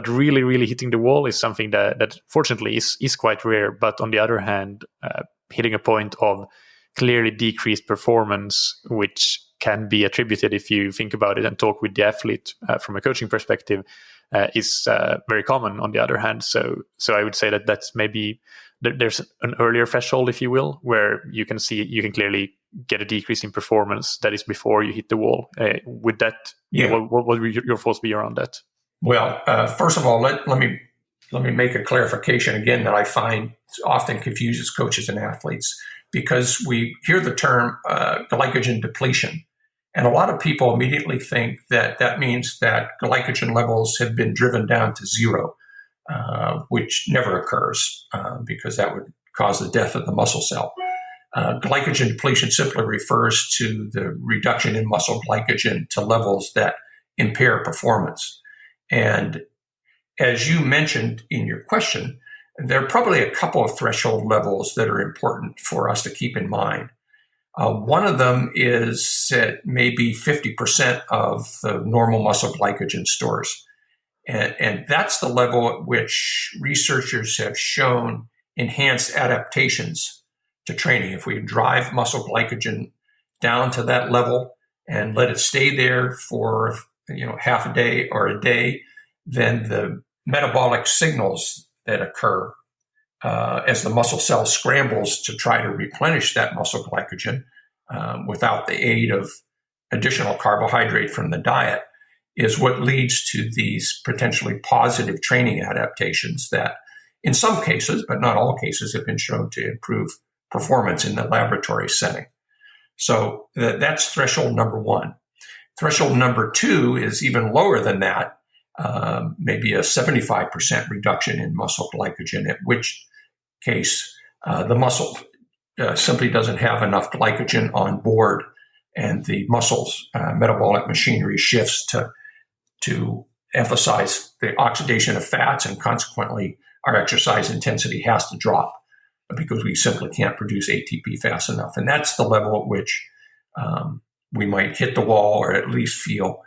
really, really hitting the wall is something that fortunately is quite rare. But on the other hand, hitting a point of clearly decreased performance, which can be attributed, if you think about it and talk with the athlete from a coaching perspective, is very common on the other hand. So I would say that that's maybe there's an earlier threshold, if you will, where you can clearly get a decrease in performance that is before you hit the wall. With that, what would your thoughts be around that? Well, first of all, let me make a clarification again that I find often confuses coaches and athletes, because we hear the term glycogen depletion. And a lot of people immediately think that means that glycogen levels have been driven down to zero, which never occurs because that would cause the death of the muscle cell. Glycogen depletion simply refers to the reduction in muscle glycogen to levels that impair performance. And as you mentioned in your question, there are probably a couple of threshold levels that are important for us to keep in mind. One of them is at maybe 50% of the normal muscle glycogen stores. And that's the level at which researchers have shown enhanced adaptations to training. If we drive muscle glycogen down to that level and let it stay there for half a day or a day, then the metabolic signals that occur as the muscle cell scrambles to try to replenish that muscle glycogen without the aid of additional carbohydrate from the diet is what leads to these potentially positive training adaptations that in some cases, but not all cases, have been shown to improve performance in the laboratory setting. So that's threshold number one. Threshold number two is even lower than that, maybe a 75% reduction in muscle glycogen, at which case the muscle simply doesn't have enough glycogen on board, and the muscle's metabolic machinery shifts to emphasize the oxidation of fats, and consequently our exercise intensity has to drop because we simply can't produce ATP fast enough. And that's the level at which we might hit the wall, or at least feel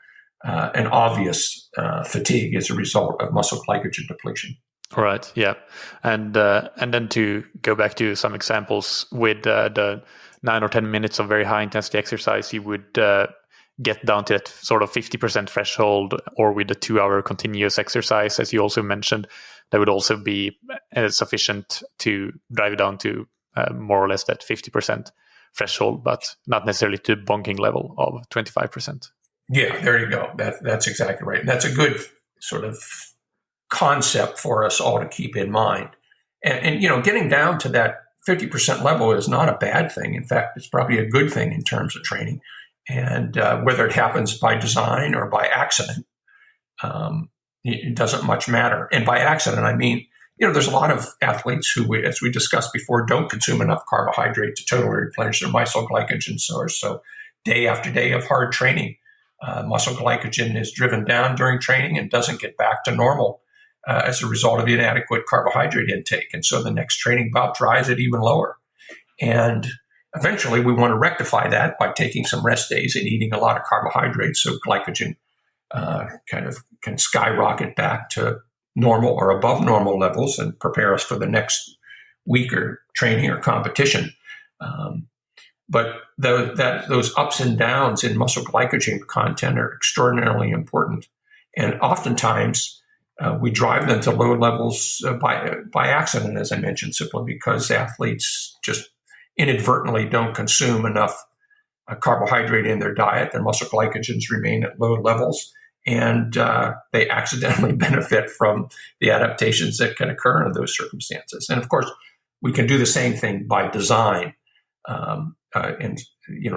an obvious fatigue as a result of muscle glycogen depletion. Right. Yeah. And then to go back to some examples with the 9 or 10 minutes of very high intensity exercise, you would get down to that sort of 50% threshold, or with the 2-hour continuous exercise, as you also mentioned, that would also be sufficient to drive it down to more or less that 50% threshold, but not necessarily to the bonking level of 25%. Yeah, there you go. That's exactly right. And that's a good sort of concept for us all to keep in mind. And getting down to that 50% level is not a bad thing. In fact, it's probably a good thing in terms of training. And whether it happens by design or by accident, it doesn't much matter. And by accident, I mean, there's a lot of athletes who, as we discussed before, don't consume enough carbohydrate to totally replenish their muscle glycogen source. So day after day of hard training, muscle glycogen is driven down during training and doesn't get back to normal as a result of inadequate carbohydrate intake. And so the next training bout drives it even lower. And eventually we want to rectify that by taking some rest days and eating a lot of carbohydrates so glycogen kind of can skyrocket back to normal or above normal levels and prepare us for the next week or training or competition. But those ups and downs in muscle glycogen content are extraordinarily important. And oftentimes we drive them to low levels by accident, as I mentioned, simply because athletes just inadvertently don't consume enough carbohydrate in their diet. Their muscle glycogens remain at low levels, and they accidentally benefit from the adaptations that can occur in those circumstances. And of course, we can do the same thing by design. And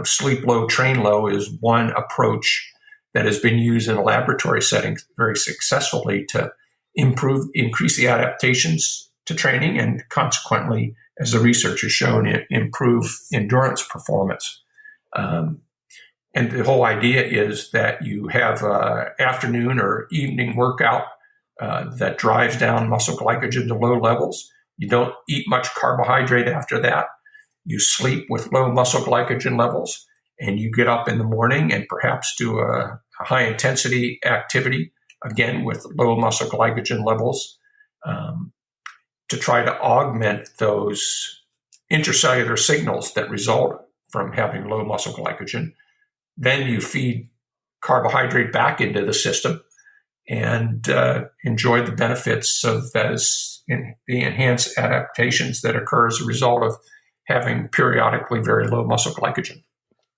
sleep low, train low is one approach that has been used in a laboratory setting very successfully to increase the adaptations to training, and consequently, as the research has shown, improve endurance performance. And the whole idea is that you have an afternoon or evening workout that drives down muscle glycogen to low levels. You don't eat much carbohydrate after that. You sleep with low muscle glycogen levels, and you get up in the morning and perhaps do a high intensity activity, again with low muscle glycogen levels, to try to augment those intercellular signals that result from having low muscle glycogen. Then you feed carbohydrate back into the system and enjoy the benefits of the enhanced adaptations that occur as a result of having periodically very low muscle glycogen.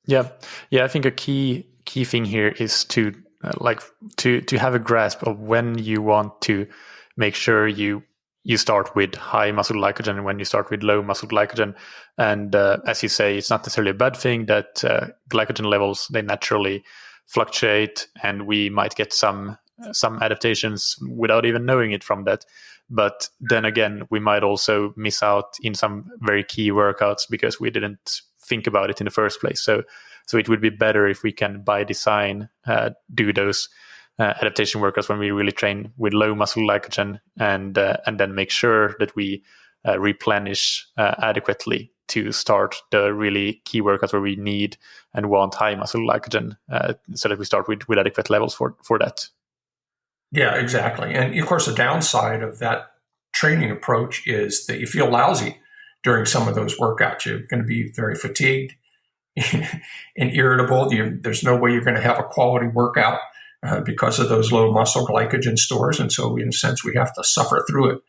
Yeah. I think a key thing here is to have a grasp of when you want to make sure you start with high muscle glycogen and when you start with low muscle glycogen. And as you say, it's not necessarily a bad thing that glycogen levels, they naturally fluctuate, and we might get some adaptations without even knowing it from that. But then again, we might also miss out in some very key workouts because we didn't think about it in the first place. So it would be better if we can, by design, do those adaptation workouts when we really train with low muscle glycogen, and then make sure that we replenish adequately to start the really key workouts where we need and want high muscle glycogen, so that we start with adequate levels for that. Yeah, exactly. And of course, the downside of that training approach is that you feel lousy during some of those workouts. You're going to be very fatigued and irritable. There's no way you're going to have a quality workout because of those low muscle glycogen stores. And so in a sense, we have to suffer through it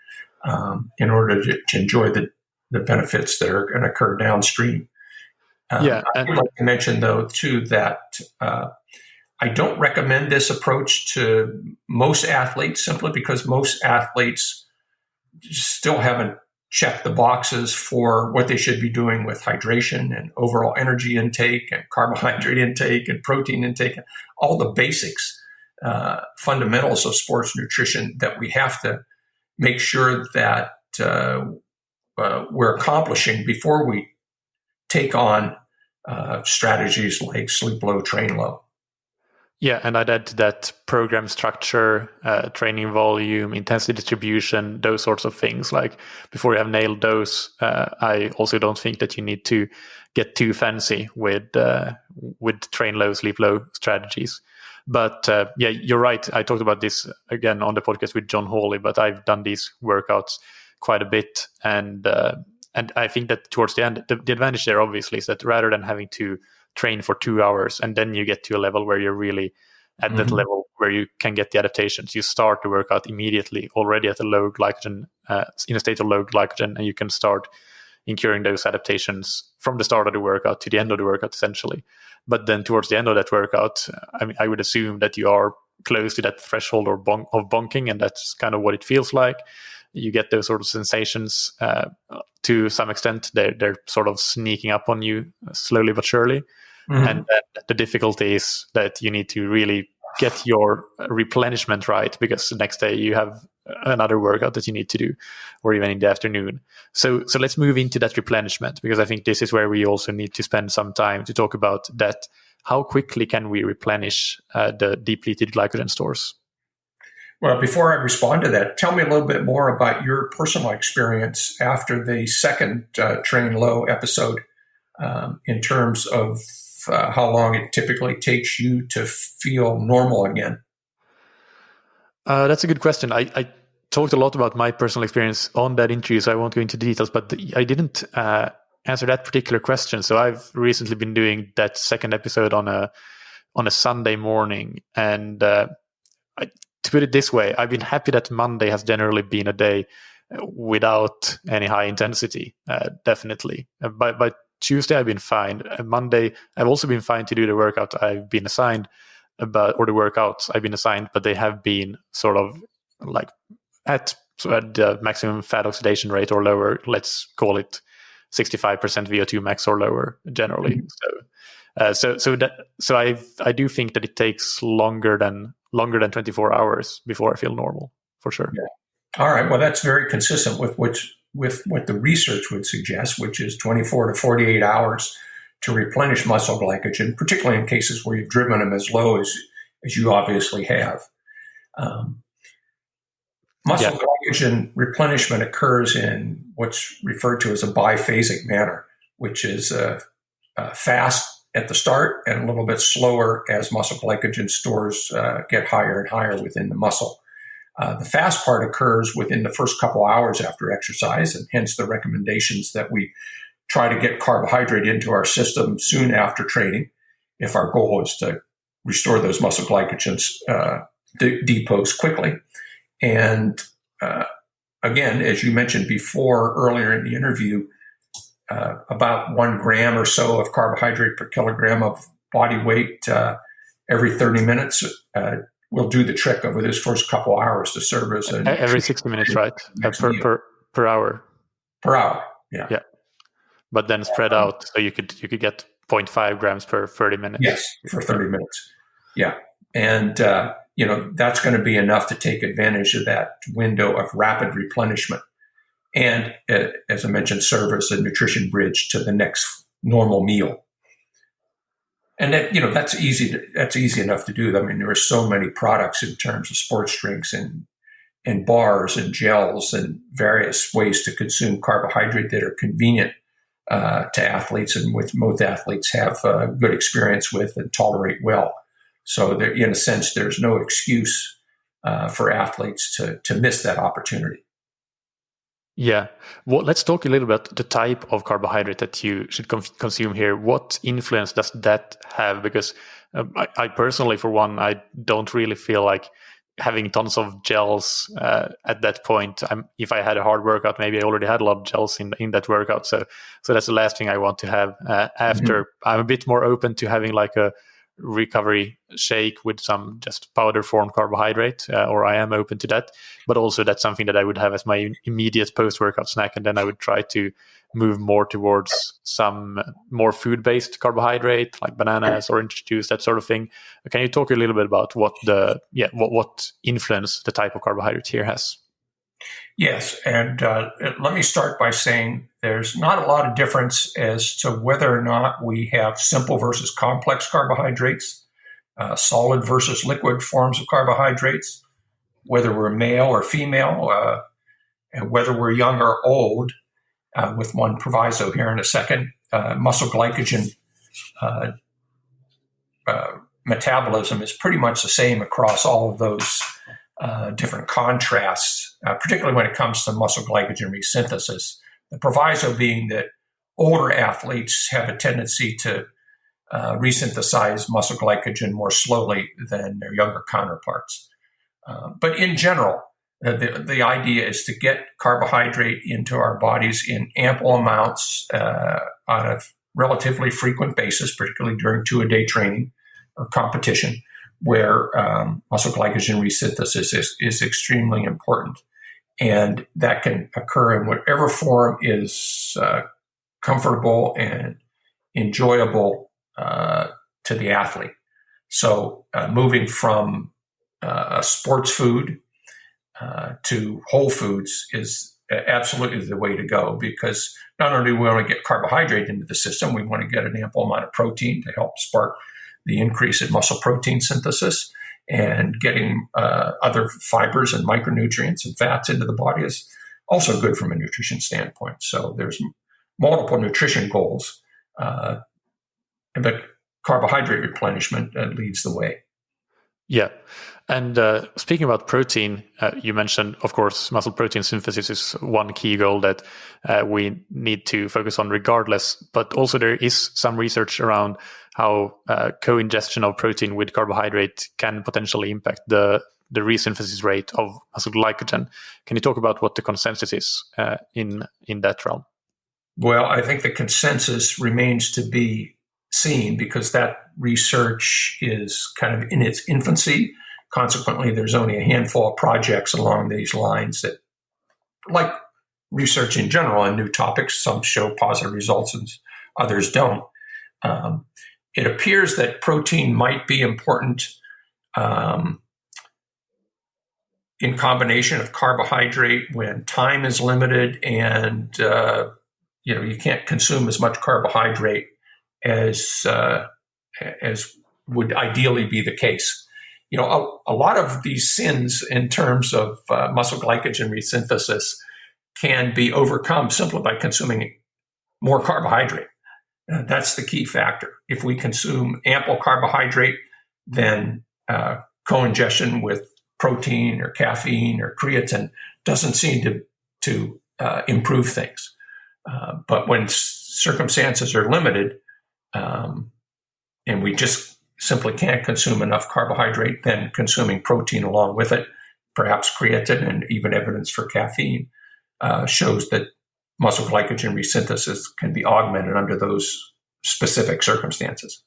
in order to enjoy the benefits that are going to occur downstream. I would like to mention, though, too, that I don't recommend this approach to most athletes, simply because most athletes still haven't checked the boxes for what they should be doing with hydration and overall energy intake and carbohydrate intake and protein intake, all the basics, fundamentals of sports nutrition that we have to make sure that we're accomplishing before we take on strategies like sleep low, train low. Yeah, and I'd add to that program structure, training volume, intensity distribution, those sorts of things. Like, before you have nailed those, I also don't think that you need to get too fancy with train low, sleep low strategies. But yeah, you're right. I talked about this again on the podcast with John Hawley, but I've done these workouts quite a bit, and I think that towards the end, the advantage there obviously is that rather than having to train for 2 hours and then you get to a level where you're really at that level where you can get the adaptations, you start the workout immediately already at a low glycogen, in a state of low glycogen, and you can start incurring those adaptations from the start of the workout to the end of the workout, essentially. But then towards the end of that workout, I would assume that you are close to that threshold of bonking, and that's kind of what it feels like. You get those sort of sensations to some extent. They're sort of sneaking up on you slowly but surely. And then the difficulty is that you need to really get your replenishment right, because the next day you have another workout that you need to do, or even in the afternoon. So let's move into that replenishment, because I think this is where we also need to spend some time to talk about that. How quickly can we replenish the depleted glycogen stores? Well, before I respond to that, tell me a little bit more about your personal experience after the second Train Low episode, in terms of how long it typically takes you to feel normal again. That's a good question. I talked a lot about my personal experience on that interview, so I won't go into details, but I didn't answer that particular question. So I've recently been doing that second episode on a Sunday morning, and to put it this way, I've been happy that Monday has generally been a day without any high intensity, definitely. By Tuesday, I've been fine. Monday, I've also been fine to do the workout I've been assigned, or the workouts I've been assigned, but they have been sort of like at the maximum fat oxidation rate or lower. Let's call it 65% VO2 max or lower generally. So I do think that it takes longer than 24 hours before I feel normal, for sure. Yeah. All right. Well, that's very consistent with what the research would suggest, which is 24 to 48 hours to replenish muscle glycogen, particularly in cases where you've driven them as low as you obviously have. Um, Muscle glycogen replenishment occurs in what's referred to as a biphasic manner, which is fast at the start and a little bit slower as muscle glycogen stores get higher and higher within the muscle. The fast part occurs within the first couple hours after exercise, and hence the recommendations that we try to get carbohydrate into our system soon after training if our goal is to restore those muscle glycogens depots quickly. And again, as you mentioned before earlier in the interview, about 1 gram or so of carbohydrate per kilogram of body weight every 30 minutes will do the trick over this first couple hours to serve as every 60 minutes, right? Per hour. Per hour, yeah. Yeah, but then spread out, so you could get 0.5 grams per 30 minutes. Yes, for 30 minutes. Yeah, and that's going to be enough to take advantage of that window of rapid replenishment, and as I mentioned, serve as a nutrition bridge to the next normal meal. And that, that's easy. That's easy enough to do. I mean, there are so many products in terms of sports drinks and bars and gels and various ways to consume carbohydrate that are convenient to athletes, and which most athletes have good experience with and tolerate well. So there, in a sense, there's no excuse for athletes to miss that opportunity. Yeah. Well, let's talk a little about the type of carbohydrate that you should consume here. What influence does that have? Because I personally, for one, I don't really feel like having tons of gels at that point. If I had a hard workout, maybe I already had a lot of gels in that workout. So that's the last thing I want to have after. Mm-hmm. I'm a bit more open to having like a recovery shake with some just powder form carbohydrate, or I am open to that, but also that's something that I would have as my immediate post-workout snack, and then I would try to move more towards some more food-based carbohydrate like bananas, orange juice, that sort of thing. Can you talk a little bit about what influence the type of carbohydrate here has? Yes, and let me start by saying there's not a lot of difference as to whether or not we have simple versus complex carbohydrates, solid versus liquid forms of carbohydrates, whether we're male or female, and whether we're young or old, with one proviso here in a second. Muscle glycogen metabolism is pretty much the same across all of those different contrasts, particularly when it comes to muscle glycogen resynthesis. The proviso being that older athletes have a tendency to resynthesize muscle glycogen more slowly than their younger counterparts. But in general, the idea is to get carbohydrate into our bodies in ample amounts on a relatively frequent basis, particularly during 2-a-day training or competition, where muscle glycogen resynthesis is extremely important. And that can occur in whatever form is comfortable and enjoyable to the athlete. So moving from a sports food to whole foods is absolutely the way to go, because not only do we want to get carbohydrate into the system, we want to get an ample amount of protein to help spark the increase in muscle protein synthesis, and getting other fibers and micronutrients and fats into the body is also good from a nutrition standpoint. So there's multiple nutrition goals, but carbohydrate replenishment leads the way. Yeah. And speaking about protein, you mentioned, of course, muscle protein synthesis is one key goal that we need to focus on regardless. But also there is some research around how co-ingestion of protein with carbohydrate can potentially impact the resynthesis rate of muscle glycogen. Can you talk about what the consensus is in that realm? Well, I think the consensus remains to be seen, because that research is kind of in its infancy. Consequently, there's only a handful of projects along these lines that, like research in general on new topics, some show positive results and others don't. It appears that protein might be important in combination of carbohydrate when time is limited and you can't consume as much carbohydrate as would ideally be the case. A lot of these sins in terms of muscle glycogen resynthesis can be overcome simply by consuming more carbohydrate. That's the key factor. If we consume ample carbohydrate, then co-ingestion with protein or caffeine or creatine doesn't seem to improve things. But when circumstances are limited, and we just simply can't consume enough carbohydrate, then consuming protein along with it, perhaps creatine and even evidence for caffeine, shows that muscle glycogen resynthesis can be augmented under those specific circumstances.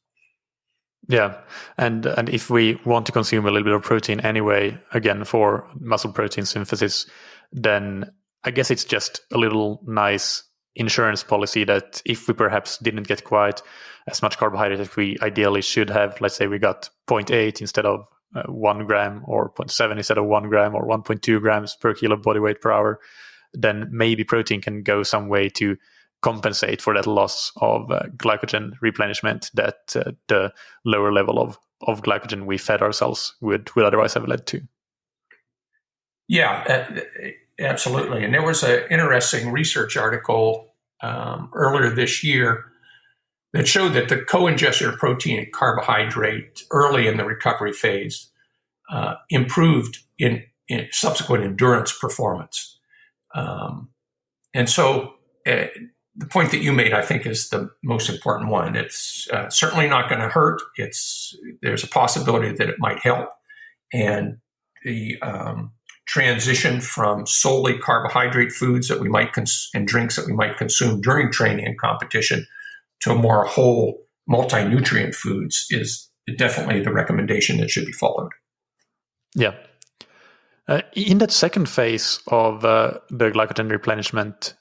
Yeah, and if we want to consume a little bit of protein anyway, again for muscle protein synthesis, then I guess it's just a little nice insurance policy that if we perhaps didn't get quite as much carbohydrate as we ideally should have, let's say we got 0.8 instead of 1 gram, or 0.7 instead of 1 gram, or 1.2 grams per kilo body weight per hour, then maybe protein can go some way to compensate for that loss of glycogen replenishment that the lower level of glycogen we fed ourselves would otherwise have led to. Yeah, absolutely. And there was an interesting research article earlier this year that showed that the co-ingestion of protein and carbohydrate early in the recovery phase improved in subsequent endurance performance. And so the point that you made, I think, is the most important one. It's certainly not going to hurt. There's a possibility that it might help. And the transition from solely carbohydrate foods that we might and drinks that we might consume during training and competition to a more whole multi-nutrient foods is definitely the recommendation that should be followed. Yeah. In that second phase of the glycogen replenishment,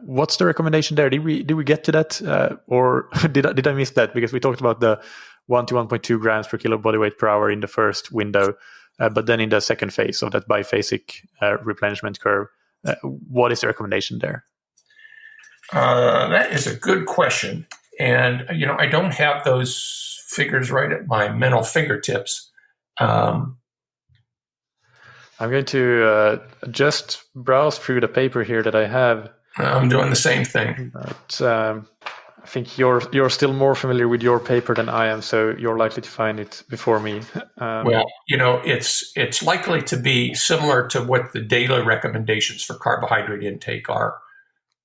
what's the recommendation there? Did we get to that, or did I miss that? Because we talked about the 1 to 1.2 grams per kilo body weight per hour in the first window, but then in the second phase of that biphasic replenishment curve, what is the recommendation there? That is a good question, and I don't have those figures right at my mental fingertips. I'm going to just browse through the paper here that I have. I'm doing the same thing. But I think you're still more familiar with your paper than I am, so you're likely to find it before me. Well, it's likely to be similar to what the daily recommendations for carbohydrate intake are,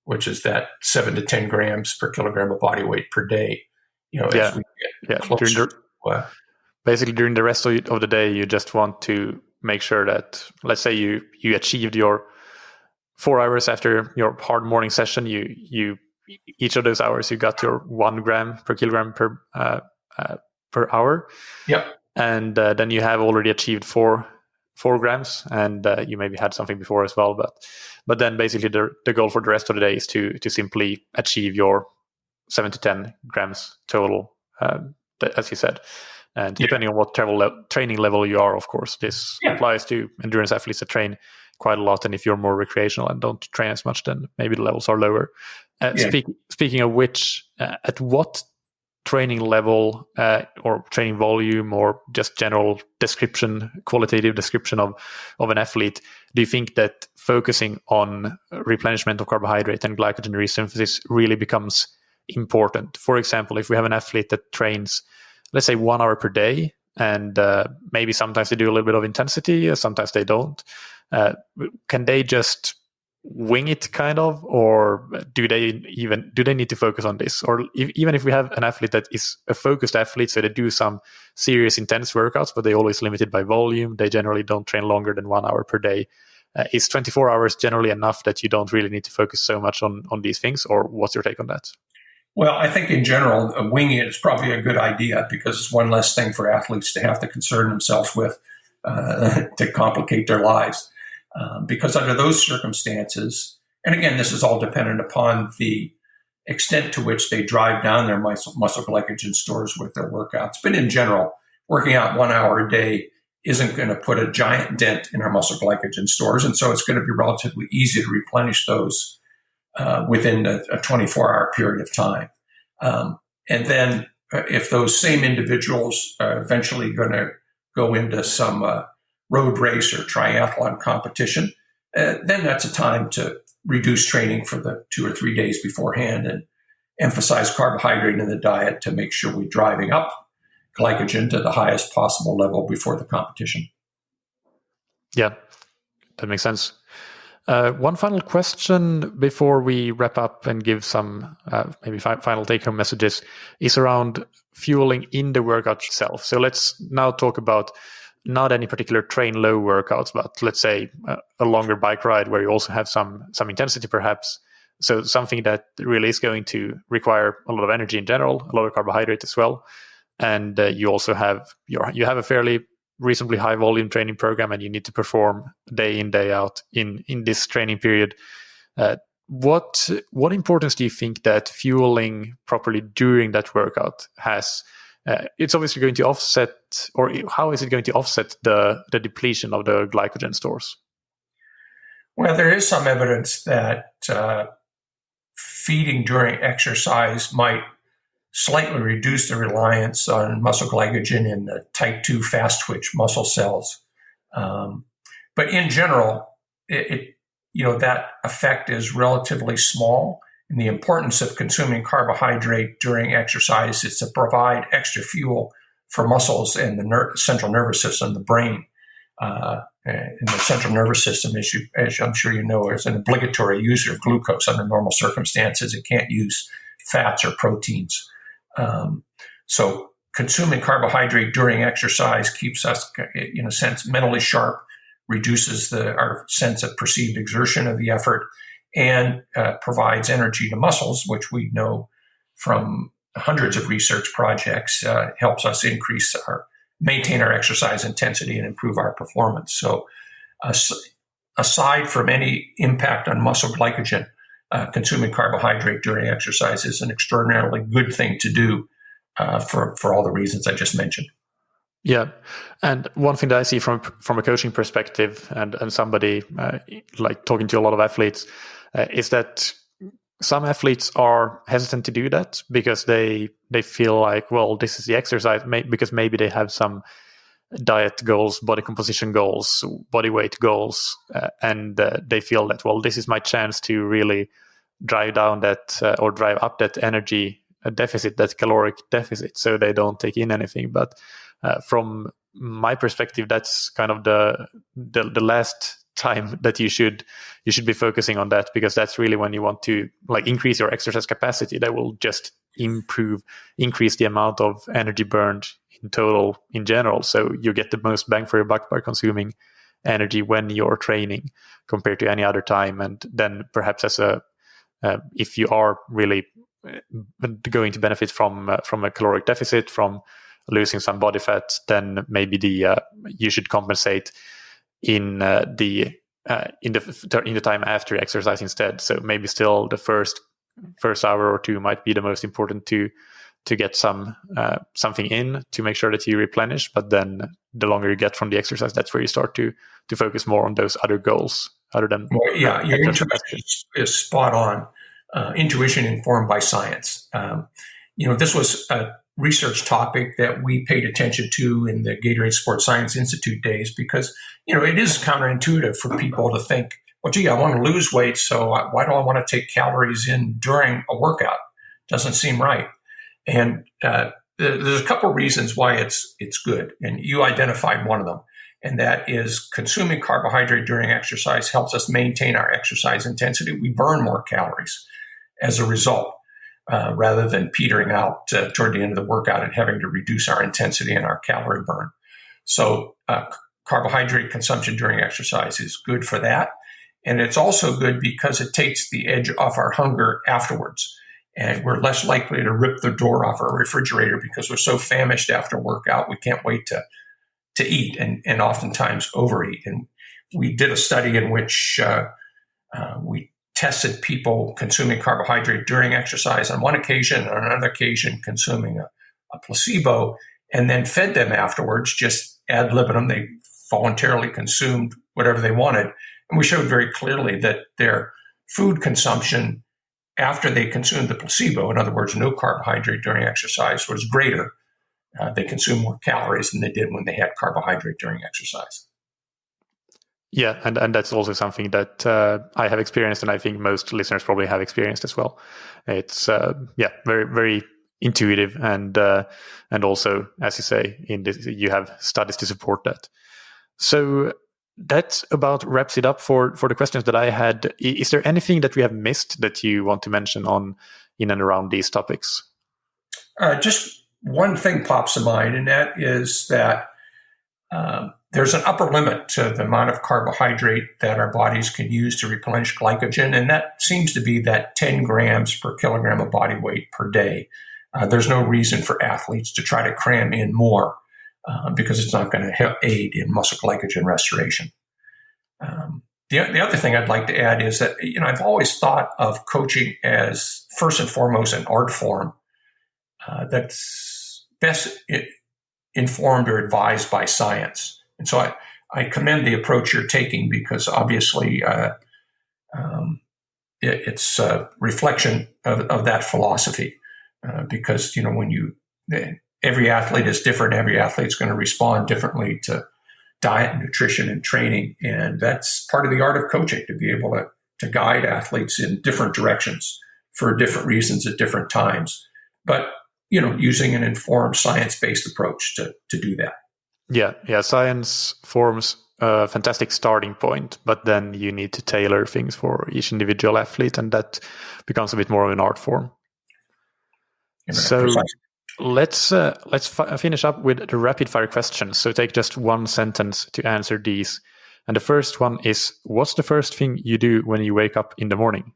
which is that 7 to 10 grams per kilogram of body weight per day. As we get closer. Basically, during the rest of the day, you just want to make sure that, let's say you achieved your 4 hours after your hard morning session, you each of those hours you got your 1 gram per kilogram per hour. Yep. And then you have already achieved 4 grams, and you maybe had something before as well. But then basically the goal for the rest of the day is to simply achieve your 7 to 10 grams total, as you said. And depending on what training level you are, of course, this applies to endurance athletes that train quite a lot. And if you're more recreational and don't train as much, then maybe the levels are lower. Speaking of which, at what training level or training volume or just general qualitative description of an athlete, do you think that focusing on replenishment of carbohydrate and glycogen resynthesis really becomes important? For example, if we have an athlete that trains, let's say 1 hour per day, and maybe sometimes they do a little bit of intensity, sometimes they don't. Can they just wing it kind of, or do they need to focus on this? Or even if we have an athlete that is a focused athlete, so they do some serious intense workouts, but they always limited by volume, they generally don't train longer than 1 hour per day. Is 24 hours generally enough that you don't really need to focus so much on these things, or what's your take on that? Well, I think in general, winging it is probably a good idea because it's one less thing for athletes to have to concern themselves with to complicate their lives. Because under those circumstances, and again, this is all dependent upon the extent to which they drive down their muscle glycogen stores with their workouts. But in general, working out 1 hour a day isn't going to put a giant dent in our muscle glycogen stores. And so it's going to be relatively easy to replenish those within a 24-hour period of time. And then if those same individuals are eventually going to go into some road race or triathlon competition, then that's a time to reduce training for the 2 or 3 days beforehand and emphasize carbohydrate in the diet to make sure we're driving up glycogen to the highest possible level before the competition. Yeah, that makes sense. One final question before we wrap up and give some maybe final take-home messages is around fueling in the workout itself. So let's now talk about not any particular train low workouts, but let's say a longer bike ride where you also have some intensity perhaps. So something that really is going to require a lot of energy in general, a lot of carbohydrate as well. And you also have a fairly reasonably high volume training program, and you need to perform day in, day out in this training period. What importance do you think that fueling properly during that workout has? It's obviously going to offset, or how is it going to offset the depletion of the glycogen stores? Well, there is some evidence that feeding during exercise might slightly reduce the reliance on muscle glycogen in the type 2 fast twitch muscle cells. But in general, that effect is relatively small. And the importance of consuming carbohydrate during exercise is to provide extra fuel for muscles and the central nervous system, the brain. And the central nervous system, as I'm sure you know, is an obligatory user of glucose under normal circumstances. It can't use fats or proteins. So consuming carbohydrate during exercise keeps us, in a sense, mentally sharp, reduces our sense of perceived exertion of the effort, and provides energy to muscles, which we know from hundreds of research projects helps us maintain our exercise intensity and improve our performance. So aside from any impact on muscle glycogen, consuming carbohydrate during exercise is an extraordinarily good thing to do for all the reasons I just mentioned. Yeah, and one thing that I see from a coaching perspective, and somebody like talking to a lot of athletes, is that some athletes are hesitant to do that because they feel like, well, this is the exercise, because maybe they have some diet goals, body composition goals, body weight goals, and they feel that, well, this is my chance to really drive down that or drive up that energy deficit, that caloric deficit, so they don't take in anything. But from my perspective, that's kind of the last time that you should be focusing on that, because that's really when you want to increase your exercise capacity. That will just increase the amount of energy burned in total in general. So you get the most bang for your buck by consuming energy when you're training compared to any other time. And then perhaps if you are really going to benefit from a caloric deficit, from losing some body fat, then maybe you should compensate in the time after exercise instead. So maybe still the first hour or two might be the most important to get something in to make sure that you replenish. But then the longer you get from the exercise, that's where you start to focus more on those other goals other than. Well, yeah, your intuition is spot on. Intuition informed by science. This was a research topic that we paid attention to in the Gatorade Sports Science Institute days, because, it is counterintuitive for people to think, well, gee, I want to lose weight, so why do I want to take calories in during a workout? Doesn't seem right. And there's a couple of reasons why it's good, and you identified one of them, and that is consuming carbohydrate during exercise helps us maintain our exercise intensity. We burn more calories as a result, rather than petering out toward the end of the workout and having to reduce our intensity and our calorie burn. So carbohydrate consumption during exercise is good for that. And it's also good because it takes the edge off our hunger afterwards. And we're less likely to rip the door off our refrigerator because we're so famished after workout, we can't wait to eat and oftentimes overeat. And we did a study in which we tested people consuming carbohydrate during exercise on one occasion, and on another occasion consuming a placebo, and then fed them afterwards, just ad libitum. They voluntarily consumed whatever they wanted. And we showed very clearly that their food consumption after they consumed the placebo, in other words, no carbohydrate during exercise, was greater. They consumed more calories than they did when they had carbohydrate during exercise. Yeah, and that's also something that I have experienced, and I think most listeners probably have experienced as well. It's very, very intuitive, and also, as you say, you have studies to support that. So that about wraps it up for the questions that I had. Is there anything that we have missed that you want to mention on in and around these topics? Just one thing pops to mind, and that is that there's an upper limit to the amount of carbohydrate that our bodies can use to replenish glycogen, and that seems to be that 10 grams per kilogram of body weight per day. There's no reason for athletes to try to cram in more because it's not going to aid in muscle glycogen restoration. The other thing I'd like to add is that, I've always thought of coaching as first and foremost an art form that's best informed or advised by science. And so I commend the approach you're taking, because obviously it's a reflection of that philosophy. Because, every athlete is different. Every athlete's going to respond differently to diet, nutrition, and training. And that's part of the art of coaching, to be able to guide athletes in different directions for different reasons at different times. But, using an informed science-based approach to do that. Yeah. Science forms a fantastic starting point, but then you need to tailor things for each individual athlete, and that becomes a bit more of an art form. So let's finish up with the rapid fire questions. So take just one sentence to answer these. And the first one is, what's the first thing you do when you wake up in the morning?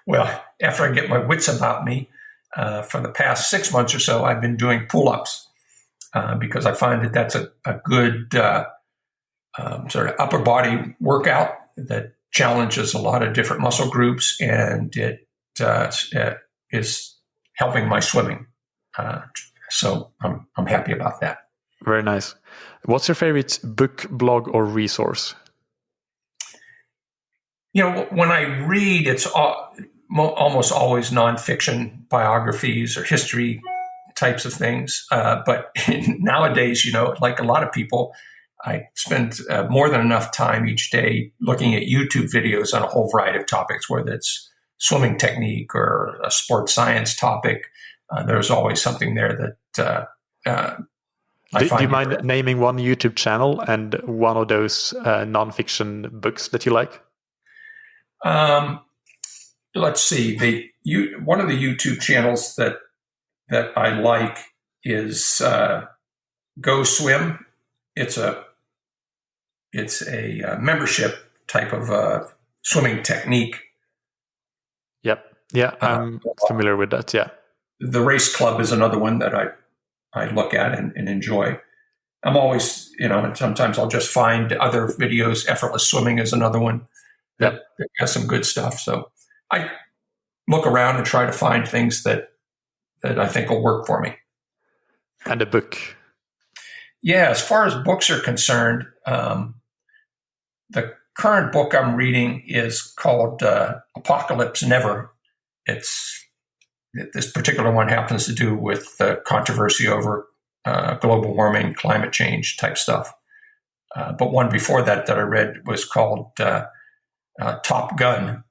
Well, after I get my wits about me, for the past 6 months or so, I've been doing pull-ups because I find that that's a good sort of upper body workout that challenges a lot of different muscle groups, and it is helping my swimming. So I'm happy about that. Very nice. What's your favorite book, blog, or resource? When I read, it's almost always nonfiction biographies or history types of things. But nowadays, like a lot of people, I spend more than enough time each day looking at YouTube videos on a whole variety of topics, whether it's swimming technique or a sports science topic. There's always something there that do you mind naming one YouTube channel and one of those nonfiction books that you like? Let's see. One of the YouTube channels that I like is Go Swim. It's a membership type of swimming technique. Yep. Yeah, I'm familiar with that. Yeah. The Race Club is another one that I look at and enjoy. I'm always, and sometimes I'll just find other videos. Effortless Swimming is another one that has some good stuff. So I look around and try to find things that I think will work for me. And a book. Yeah, as far as books are concerned, the current book I'm reading is called Apocalypse Never. This particular one happens to do with the controversy over global warming, climate change type stuff. But one before that I read was called Top Gun.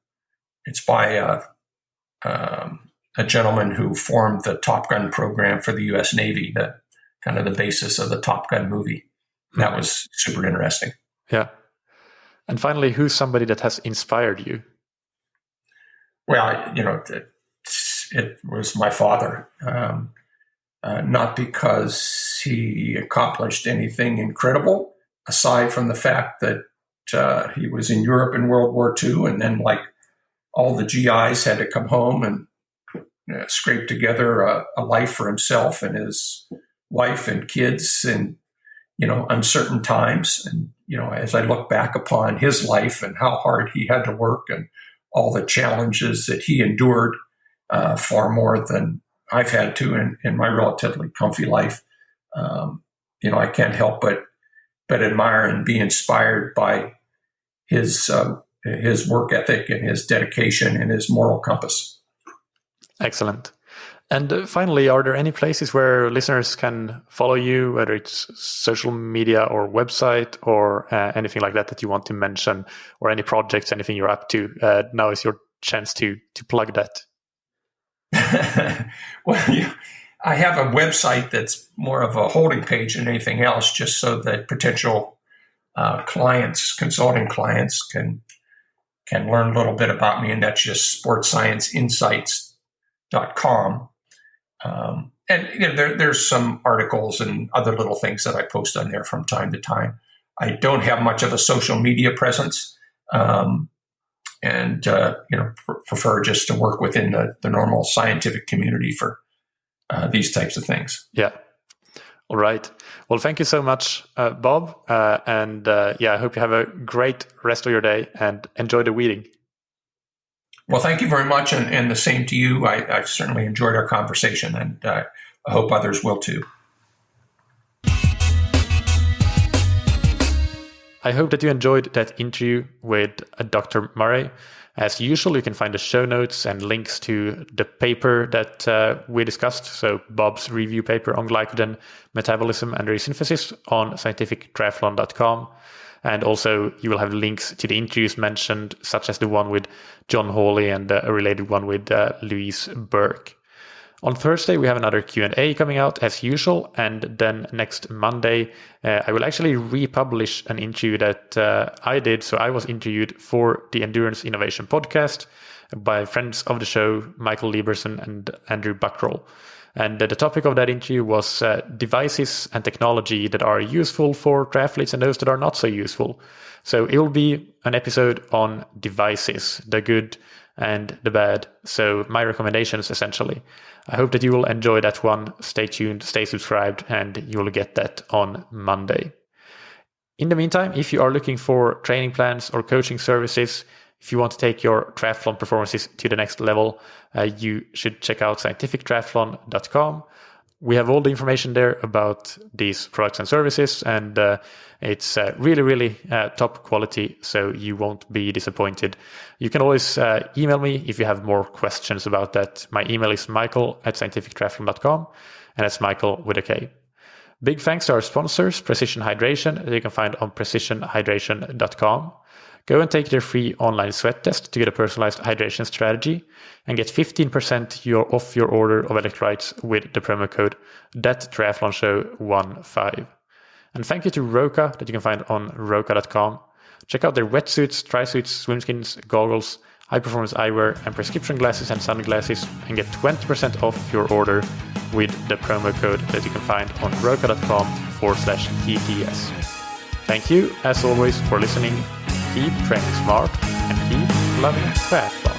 It's by a gentleman who formed the Top Gun program for the U.S. Navy, the kind of the basis of the Top Gun movie. That was super interesting. Yeah. And finally, who's somebody that has inspired you? Well, it was my father. Not because he accomplished anything incredible, aside from the fact that he was in Europe in World War II, and then like all the GIs had to come home and scrape together a life for himself and his wife and kids in uncertain times. And as I look back upon his life and how hard he had to work and all the challenges that he endured, far more than I've had to in my relatively comfy life, I can't help but admire and be inspired by his work ethic and his dedication and his moral compass. Excellent. And finally, are there any places where listeners can follow you, whether it's social media or website or anything like that you want to mention, or any projects, anything you're up to? Now is your chance to plug that. Well, I have a website that's more of a holding page than anything else, just so that potential consulting clients can learn a little bit about me, and that's just sportscienceinsights.com. And there's some articles and other little things that I post on there from time to time. I don't have much of a social media presence, and prefer just to work within the normal scientific community for these types of things. Yeah. All right. Well, thank you so much, Bob. And I hope you have a great rest of your day and enjoy the weeding. Well, thank you very much. And the same to you. I certainly enjoyed our conversation, and I hope others will too. I hope that you enjoyed that interview with Dr. Murray. As usual, you can find the show notes and links to the paper that we discussed, so Bob's review paper on glycogen, metabolism, and resynthesis on scientifictriathlon.com. And also, you will have links to the interviews mentioned, such as the one with John Hawley and a related one with Louise Burke. On Thursday, we have another Q&A coming out as usual. And then next Monday, I will actually republish an interview that I did. So I was interviewed for the Endurance Innovation podcast by friends of the show, Michael Lieberson and Andrew Buckroll. And the topic of that interview was devices and technology that are useful for triathletes and those that are not so useful. So it will be an episode on devices, the good and the bad. So my recommendations, essentially. I hope that you will enjoy that one. Stay tuned, stay subscribed, and you will get that on Monday. In the meantime, if you are looking for training plans or coaching services, if you want to take your triathlon performances to the next level, you should check out scientifictriathlon.com. We have all the information there about these products and services, and it's really, really top quality, so you won't be disappointed. You can always email me if you have more questions about that. My email is michael@scientifictriathlon.com, and that's Michael with a K. Big thanks to our sponsors, Precision Hydration, that you can find on precisionhydration.com. Go and take their free online sweat test to get a personalized hydration strategy and get 15% off your order of electrolytes with the promo code THATTriathlonshow15. And thank you to Roka that you can find on roka.com. Check out their wetsuits, tri-suits, swimskins, goggles, high-performance eyewear, and prescription glasses and sunglasses, and get 20% off your order with the promo code that you can find on roka.com/TTS. Thank you, as always, for listening. Keep training smart and keep loving triathlon.